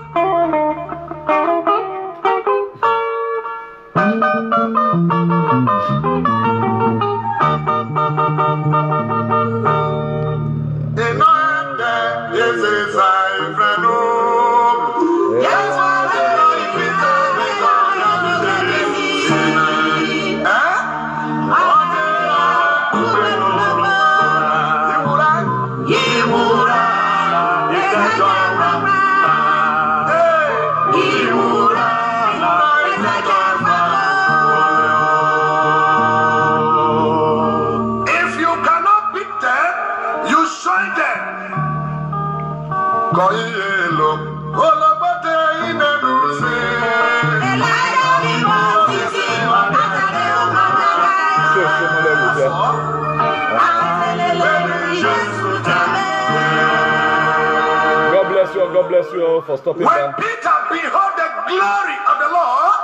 God bless you all for stopping by. When Peter beheld the glory of the Lord,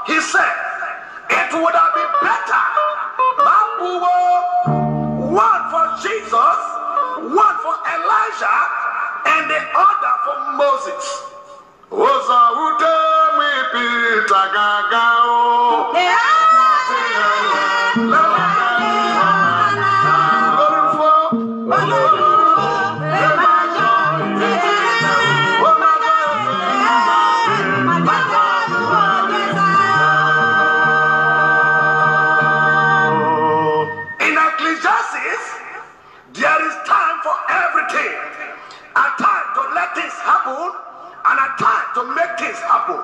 he said, it would have been better, one for Jesus, one for Elijah, and the other for Moses. There is time for everything. A time to let things happen and a time to make things happen.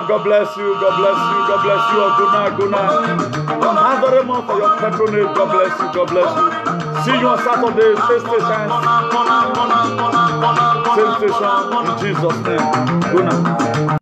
Zainab, God bless you. God bless you. God bless you. Guna. Thanks very much for your patronage. God bless you. God bless you. See you on Saturday. Same station. In Jesus' name. Guna.